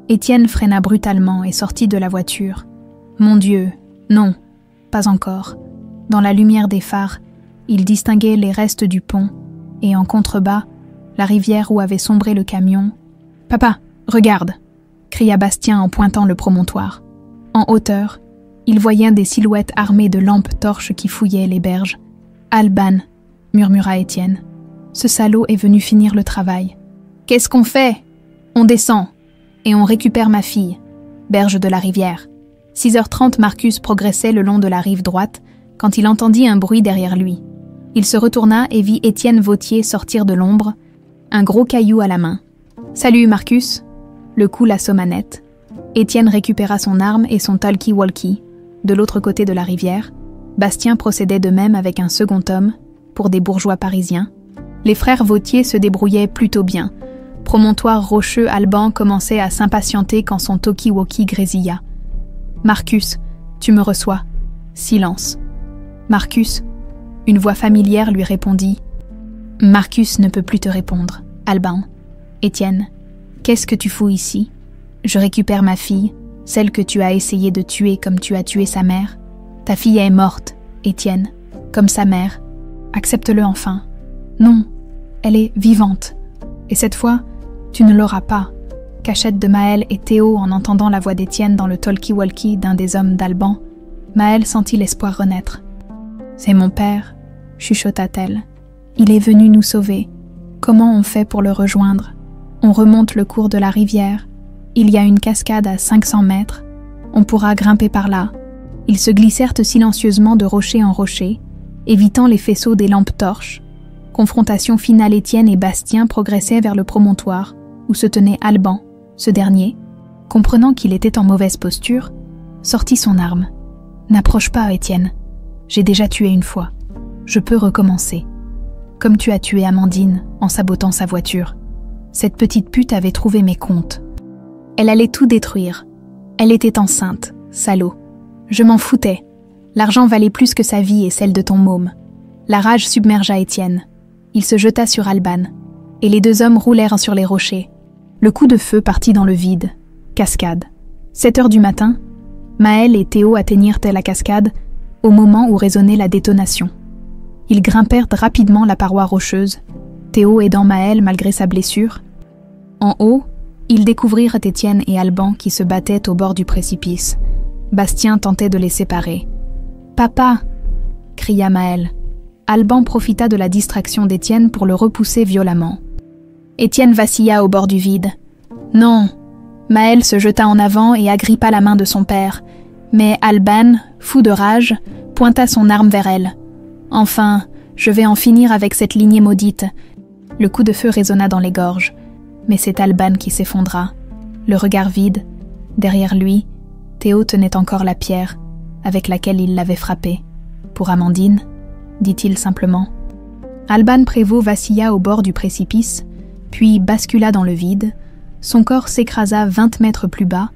Étienne freina brutalement et sortit de la voiture. « Mon Dieu, non, pas encore. » Dans la lumière des phares, il distinguait les restes du pont et en contrebas, la rivière où avait sombré le camion. « Papa, regarde !» cria Bastien en pointant le promontoire. En hauteur, il voyait des silhouettes armées de lampes torches qui fouillaient les berges. « Alban !» murmura Étienne. « Ce salaud est venu finir le travail. »« Qu'est-ce qu'on fait ? On descend et on récupère ma fille. » Berge de la rivière. 6h30, Marcus progressait le long de la rive droite quand il entendit un bruit derrière lui. Il se retourna et vit Étienne Vautier sortir de l'ombre, un gros caillou à la main. « Salut, Marcus !» Le coup l'assomma net. Étienne récupéra son arme et son talkie-walkie. De l'autre côté de la rivière, Bastien procédait de même avec un second homme, pour des bourgeois parisiens. Les frères Vautier se débrouillaient plutôt bien. Promontoire rocheux, Alban commençait à s'impatienter quand son talkie-walkie grésilla. « Marcus, tu me reçois. » Silence. « Marcus ?» Une voix familière lui répondit. Marcus ne peut plus te répondre. Alban. Étienne. Qu'est-ce que tu fous ici ? Je récupère ma fille, celle que tu as essayé de tuer comme tu as tué sa mère. Ta fille est morte, Étienne, comme sa mère. Accepte-le enfin. Non, elle est vivante. Et cette fois, tu ne l'auras pas. Cachette de Maëlle et Théo en entendant la voix d'Étienne dans le talkie-walkie d'un des hommes d'Alban. Maëlle sentit l'espoir renaître. C'est mon père, chuchota-t-elle. Il est venu nous sauver. Comment on fait pour le rejoindre ? On remonte le cours de la rivière. Il y a une cascade à 500 mètres. On pourra grimper par là. Ils se glissèrent silencieusement de rocher en rocher, évitant les faisceaux des lampes torches. Confrontation finale, Étienne et Bastien progressaient vers le promontoire, où se tenait Alban. Ce dernier, comprenant qu'il était en mauvaise posture, sortit son arme. « N'approche pas, Étienne. J'ai déjà tué une fois. Je peux recommencer. Comme tu as tué Amandine en sabotant sa voiture. Cette petite pute avait trouvé mes comptes. Elle allait tout détruire. Elle était enceinte, salaud. Je m'en foutais. L'argent valait plus que sa vie et celle de ton môme. » La rage submergea Étienne. Il se jeta sur Alban, et les deux hommes roulèrent sur les rochers. Le coup de feu partit dans le vide. Cascade. 7 heures du matin, Maël et Théo atteignirent la cascade au moment où résonnait la détonation. Ils grimpèrent rapidement la paroi rocheuse, Théo aidant Maël malgré sa blessure. En haut, ils découvrirent Étienne et Alban qui se battaient au bord du précipice. Bastien tentait de les séparer. « Papa !» cria Maël. Alban profita de la distraction d'Étienne pour le repousser violemment. Étienne vacilla au bord du vide. « Non !» Maël se jeta en avant et agrippa la main de son père. Mais Alban, fou de rage, pointa son arme vers elle. « Enfin, je vais en finir avec cette lignée maudite. » Le coup de feu résonna dans les gorges. Mais c'est Alban qui s'effondra. Le regard vide, derrière lui, Théo tenait encore la pierre avec laquelle il l'avait frappé. « Pour Amandine ?» dit-il simplement. Alban Prévost vacilla au bord du précipice, puis bascula dans le vide. Son corps s'écrasa 20 mètres plus bas,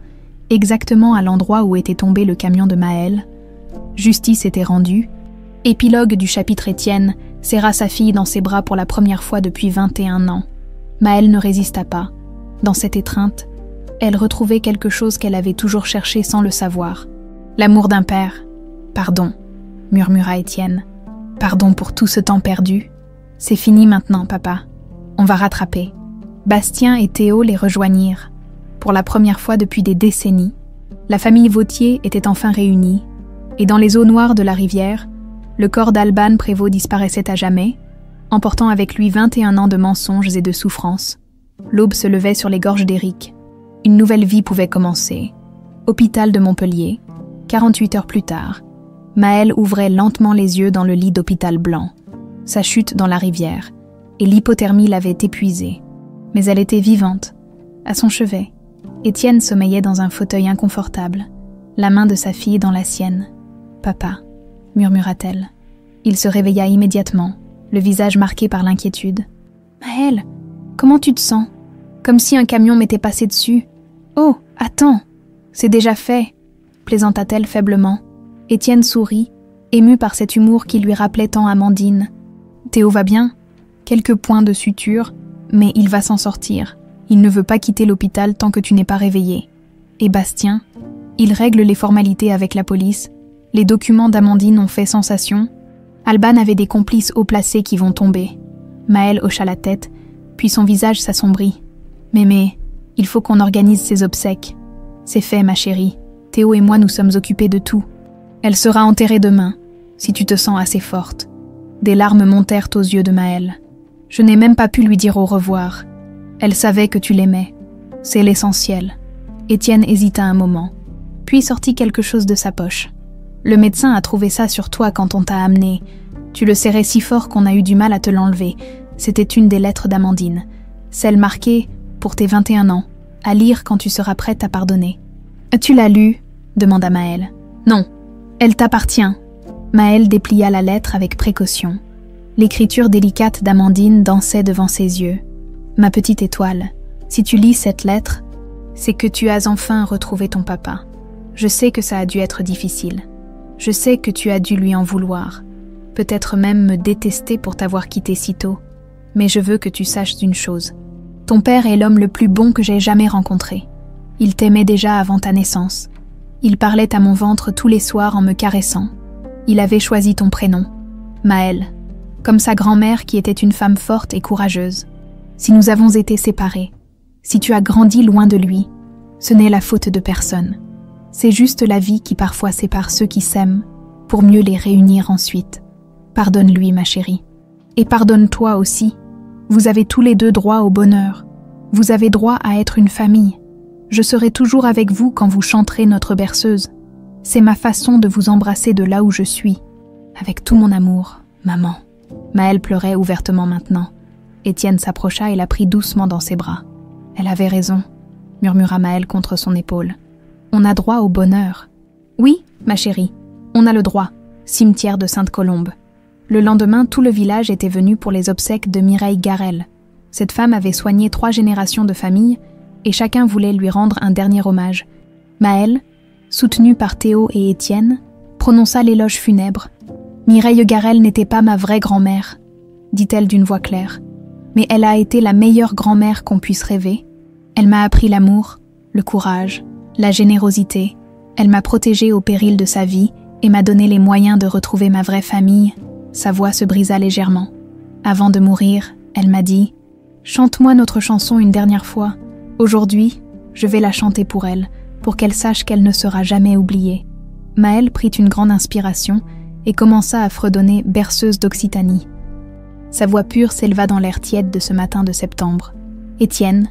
exactement à l'endroit où était tombé le camion de Maël. Justice était rendue. Épilogue du chapitre. Étienne serra sa fille dans ses bras pour la première fois depuis 21 ans. Maël ne résista pas. Dans cette étreinte, elle retrouvait quelque chose qu'elle avait toujours cherché sans le savoir. L'amour d'un père. « Pardon », murmura Étienne. « Pardon pour tout ce temps perdu. C'est fini maintenant, papa. On va rattraper. » Bastien et Théo les rejoignirent. Pour la première fois depuis des décennies, la famille Vautier était enfin réunie, et dans les eaux noires de la rivière, le corps d'Alban Prévost disparaissait à jamais, emportant avec lui 21 ans de mensonges et de souffrances. L'aube se levait sur les gorges d'Éric. Une nouvelle vie pouvait commencer. Hôpital de Montpellier. 48 heures plus tard, Maël ouvrait lentement les yeux dans le lit d'hôpital blanc. Sa chute dans la rivière, et l'hypothermie l'avait épuisée. Mais elle était vivante. À son chevet, Étienne sommeillait dans un fauteuil inconfortable, la main de sa fille dans la sienne. « Papa », murmura-t-elle. Il se réveilla immédiatement, le visage marqué par l'inquiétude. « Maël, comment tu te sens ? Comme si un camion m'était passé dessus. Oh, attends, c'est déjà fait », plaisanta-t-elle faiblement. Étienne sourit, ému par cet humour qui lui rappelait tant Amandine. « Théo va bien ? Quelques points de suture, mais il va s'en sortir. Il ne veut pas quitter l'hôpital tant que tu n'es pas réveillé. Et Bastien ? Il règle les formalités avec la police. Les documents d'Amandine ont fait sensation. Alban avait des complices haut placés qui vont tomber. » Maël hocha la tête, puis son visage s'assombrit. « Mémé, il faut qu'on organise ses obsèques. »« C'est fait, ma chérie. Théo et moi nous sommes occupés de tout. Elle sera enterrée demain, si tu te sens assez forte. » Des larmes montèrent aux yeux de Maël. « Je n'ai même pas pu lui dire au revoir. Elle savait que tu l'aimais. C'est l'essentiel. » Étienne hésita un moment, puis sortit quelque chose de sa poche. « Le médecin a trouvé ça sur toi quand on t'a amené. Tu le serrais si fort qu'on a eu du mal à te l'enlever. C'était une des lettres d'Amandine. Celle marquée « Pour tes 21 ans », à lire quand tu seras prête à pardonner. « Tu l'as lue ?» demanda Maël. « Non, elle t'appartient. » Maël déplia la lettre avec précaution. L'écriture délicate d'Amandine dansait devant ses yeux. « Ma petite étoile, si tu lis cette lettre, c'est que tu as enfin retrouvé ton papa. Je sais que ça a dû être difficile. Je sais que tu as dû lui en vouloir, peut-être même me détester pour t'avoir quitté si tôt. Mais je veux que tu saches une chose. Ton père est l'homme le plus bon que j'ai jamais rencontré. Il t'aimait déjà avant ta naissance. Il parlait à mon ventre tous les soirs en me caressant. Il avait choisi ton prénom, Maël, comme sa grand-mère qui était une femme forte et courageuse. Si nous avons été séparés, si tu as grandi loin de lui, ce n'est la faute de personne. C'est juste la vie qui parfois sépare ceux qui s'aiment pour mieux les réunir ensuite. Pardonne-lui, ma chérie. Et pardonne-toi aussi. Vous avez tous les deux droit au bonheur. Vous avez droit à être une famille. Je serai toujours avec vous quand vous chanterez notre berceuse. C'est ma façon de vous embrasser de là où je suis. Avec tout mon amour, maman. » Maël pleurait ouvertement maintenant. Étienne s'approcha et la prit doucement dans ses bras. « Elle avait raison, » murmura Maël contre son épaule. « On a droit au bonheur. »« Oui, ma chérie, on a le droit. » Cimetière de Sainte-Colombe. Le lendemain, tout le village était venu pour les obsèques de Mireille Garel. Cette femme avait soigné 3 générations de famille et chacun voulait lui rendre un dernier hommage. Maël, soutenu par Théo et Étienne, prononça l'éloge funèbre. « Mireille Garel n'était pas ma vraie grand-mère, » dit-elle d'une voix claire. « Mais elle a été la meilleure grand-mère qu'on puisse rêver. Elle m'a appris l'amour, le courage, la générosité. Elle m'a protégée au péril de sa vie et m'a donné les moyens de retrouver ma vraie famille. Sa voix se brisa légèrement. Avant de mourir, elle m'a dit « Chante-moi notre chanson une dernière fois. Aujourd'hui, je vais la chanter pour elle, pour qu'elle sache qu'elle ne sera jamais oubliée. » Maëlle prit une grande inspiration et commença à fredonner Berceuse d'Occitanie. Sa voix pure s'éleva dans l'air tiède de ce matin de septembre. Étienne,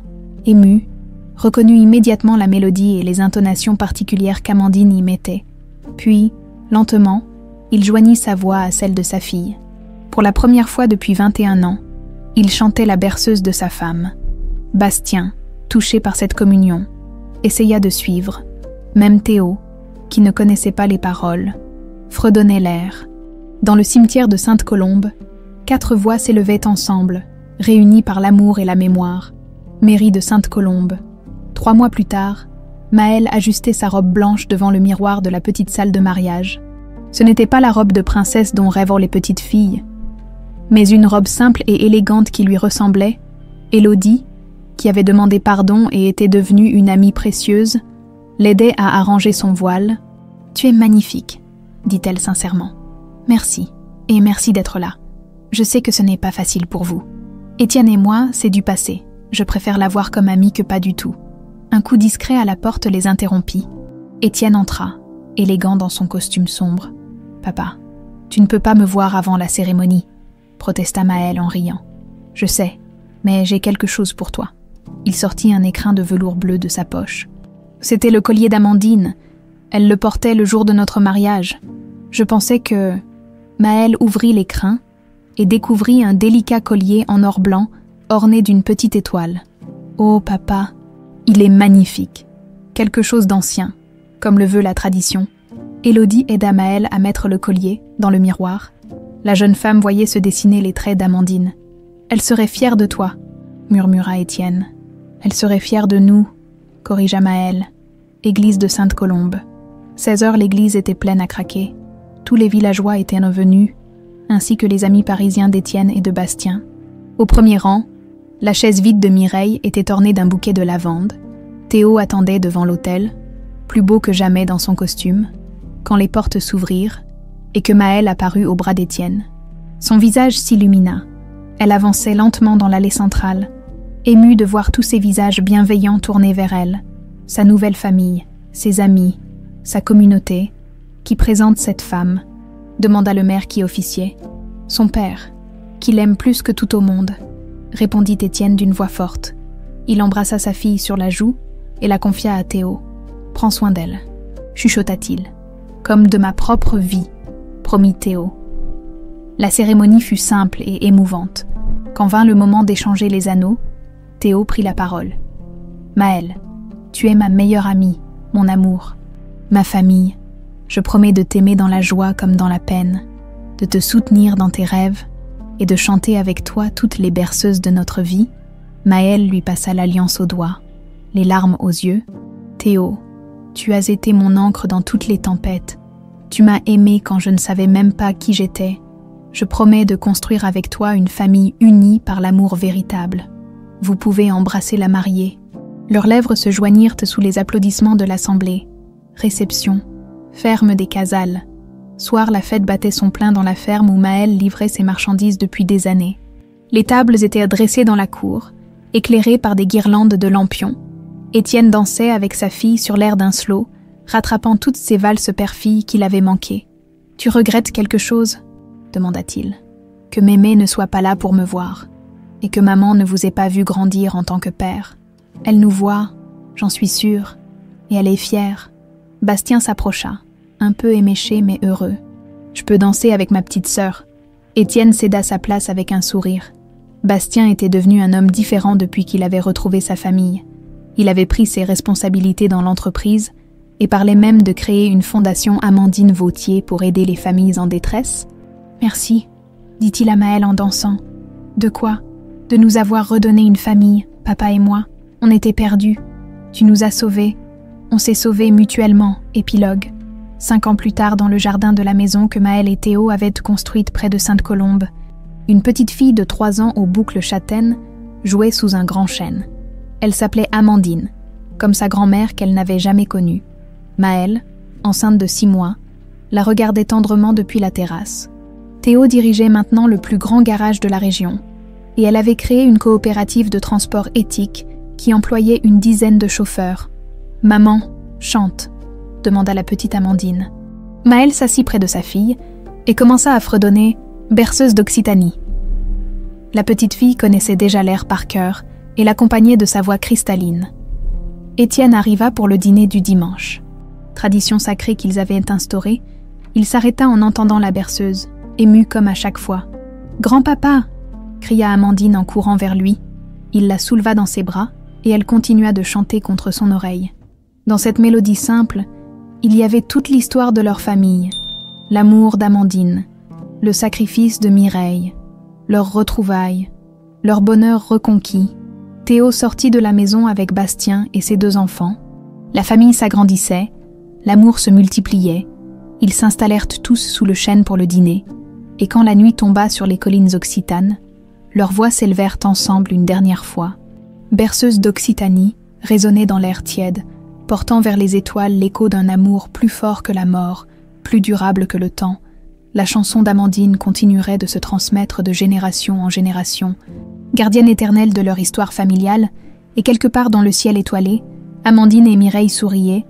ému, reconnut immédiatement la mélodie et les intonations particulières qu'Amandine y mettait. Puis, lentement, il joignit sa voix à celle de sa fille. Pour la première fois depuis 21 ans, il chantait la berceuse de sa femme. Bastien, touché par cette communion, essaya de suivre. Même Théo, qui ne connaissait pas les paroles, fredonnait l'air. Dans le cimetière de Sainte-Colombe, 4 voix s'élevaient ensemble, réunies par l'amour et la mémoire. Mairie de Sainte-Colombe. 3 mois plus tard, Maëlle ajustait sa robe blanche devant le miroir de la petite salle de mariage. Ce n'était pas la robe de princesse dont rêvent les petites filles, mais une robe simple et élégante qui lui ressemblait. Élodie, qui avait demandé pardon et était devenue une amie précieuse, l'aidait à arranger son voile. « Tu es magnifique », dit-elle sincèrement. « Merci, et merci d'être là. Je sais que ce n'est pas facile pour vous. Étienne et moi, c'est du passé. Je préfère la voir comme amie que pas du tout. » Un coup discret à la porte les interrompit. Étienne entra, élégant dans son costume sombre. « Papa, tu ne peux pas me voir avant la cérémonie, » protesta Maëlle en riant. « Je sais, mais j'ai quelque chose pour toi. » Il sortit un écrin de velours bleu de sa poche. C'était le collier d'Amandine. Elle le portait le jour de notre mariage. Je pensais que... Maëlle ouvrit l'écrin et découvrit un délicat collier en or blanc orné d'une petite étoile. « Oh, papa, il est magnifique. Quelque chose d'ancien, comme le veut la tradition. » Élodie aida Maëlle à mettre le collier dans le miroir. La jeune femme voyait se dessiner les traits d'Amandine. « Elle serait fière de toi, » murmura Étienne. « Elle serait fière de nous, » corrigea Maëlle. Église de Sainte-Colombe. 16 heures, l'église était pleine à craquer. Tous les villageois étaient revenus, ainsi que les amis parisiens d'Étienne et de Bastien. Au premier rang, la chaise vide de Mireille était ornée d'un bouquet de lavande. Théo attendait devant l'autel, plus beau que jamais dans son costume, quand les portes s'ouvrirent et que Maëlle apparut au bras d'Étienne. Son visage s'illumina. Elle avançait lentement dans l'allée centrale, émue de voir tous ces visages bienveillants tournés vers elle, sa nouvelle famille, ses amis, sa communauté. « Qui présente cette femme ?» demanda le maire qui officiait. « Son père, qui l'aime plus que tout au monde », répondit Étienne d'une voix forte. Il embrassa sa fille sur la joue et la confia à Théo. « Prends soin d'elle », chuchota-t-il. « Comme de ma propre vie », promit Théo. La cérémonie fut simple et émouvante. Quand vint le moment d'échanger les anneaux, Théo prit la parole. « Maëlle, tu es ma meilleure amie, mon amour, ma famille. Je promets de t'aimer dans la joie comme dans la peine, de te soutenir dans tes rêves et de chanter avec toi toutes les berceuses de notre vie. » Maëlle lui passa l'alliance au doigt, les larmes aux yeux. « Théo, tu as été mon ancre dans toutes les tempêtes. Tu m'as aimé quand je ne savais même pas qui j'étais. Je promets de construire avec toi une famille unie par l'amour véritable. Vous pouvez embrasser la mariée. » Leurs lèvres se joignirent sous les applaudissements de l'assemblée. Réception. Ferme des Casals. Soir, la fête battait son plein dans la ferme où Maëlle livrait ses marchandises depuis des années. Les tables étaient dressées dans la cour, éclairées par des guirlandes de lampions. Étienne dansait avec sa fille sur l'air d'un slow, rattrapant toutes ces valses père-fille qu'il avait manquées. « Tu regrettes quelque chose ?» demanda-t-il. « Que Mémé ne soit pas là pour me voir, et que maman ne vous ait pas vu grandir en tant que père. Elle nous voit, j'en suis sûre, et elle est fière. » Bastien s'approcha, un peu éméché mais heureux. « Je peux danser avec ma petite sœur. » Étienne céda sa place avec un sourire. Bastien était devenu un homme différent depuis qu'il avait retrouvé sa famille. Il avait pris ses responsabilités dans l'entreprise et parlait même de créer une fondation Amandine Vautier pour aider les familles en détresse. « Merci, » dit-il à Maëlle en dansant. « De quoi ? De nous avoir redonné une famille, papa et moi. On était perdus. Tu nous as sauvés. On s'est sauvés mutuellement, » épilogue. 5 ans plus tard, dans le jardin de la maison que Maëlle et Théo avaient construite près de Sainte-Colombe, une petite fille de 3 ans aux boucles châtaines jouait sous un grand chêne. Elle s'appelait Amandine, comme sa grand-mère qu'elle n'avait jamais connue. Maëlle, enceinte de 6 mois, la regardait tendrement depuis la terrasse. Théo dirigeait maintenant le plus grand garage de la région, et elle avait créé une coopérative de transport éthique qui employait une dizaine de chauffeurs. « Maman, chante », demanda la petite Amandine. Maëlle s'assit près de sa fille et commença à fredonner « Berceuse d'Occitanie ». La petite fille connaissait déjà l'air par cœur et l'accompagnait de sa voix cristalline. Étienne arriva pour le dîner du dimanche. Tradition sacrée qu'ils avaient instaurée, il s'arrêta en entendant la berceuse, ému comme à chaque fois. « Grand-papa !» cria Amandine en courant vers lui. Il la souleva dans ses bras et elle continua de chanter contre son oreille. Dans cette mélodie simple, il y avait toute l'histoire de leur famille, l'amour d'Amandine, le sacrifice de Mireille, leurs retrouvailles, leur bonheur reconquis. Théo sortit de la maison avec Bastien et ses 2 enfants. La famille s'agrandissait, l'amour se multipliait. Ils s'installèrent tous sous le chêne pour le dîner, et quand la nuit tomba sur les collines occitanes, leurs voix s'élevèrent ensemble une dernière fois. Berceuse d'Occitanie résonnait dans l'air tiède, portant vers les étoiles l'écho d'un amour plus fort que la mort, plus durable que le temps. La chanson d'Amandine continuerait de se transmettre de génération en génération. Gardienne éternelle de leur histoire familiale, et quelque part dans le ciel étoilé, Amandine et Mireille souriaient,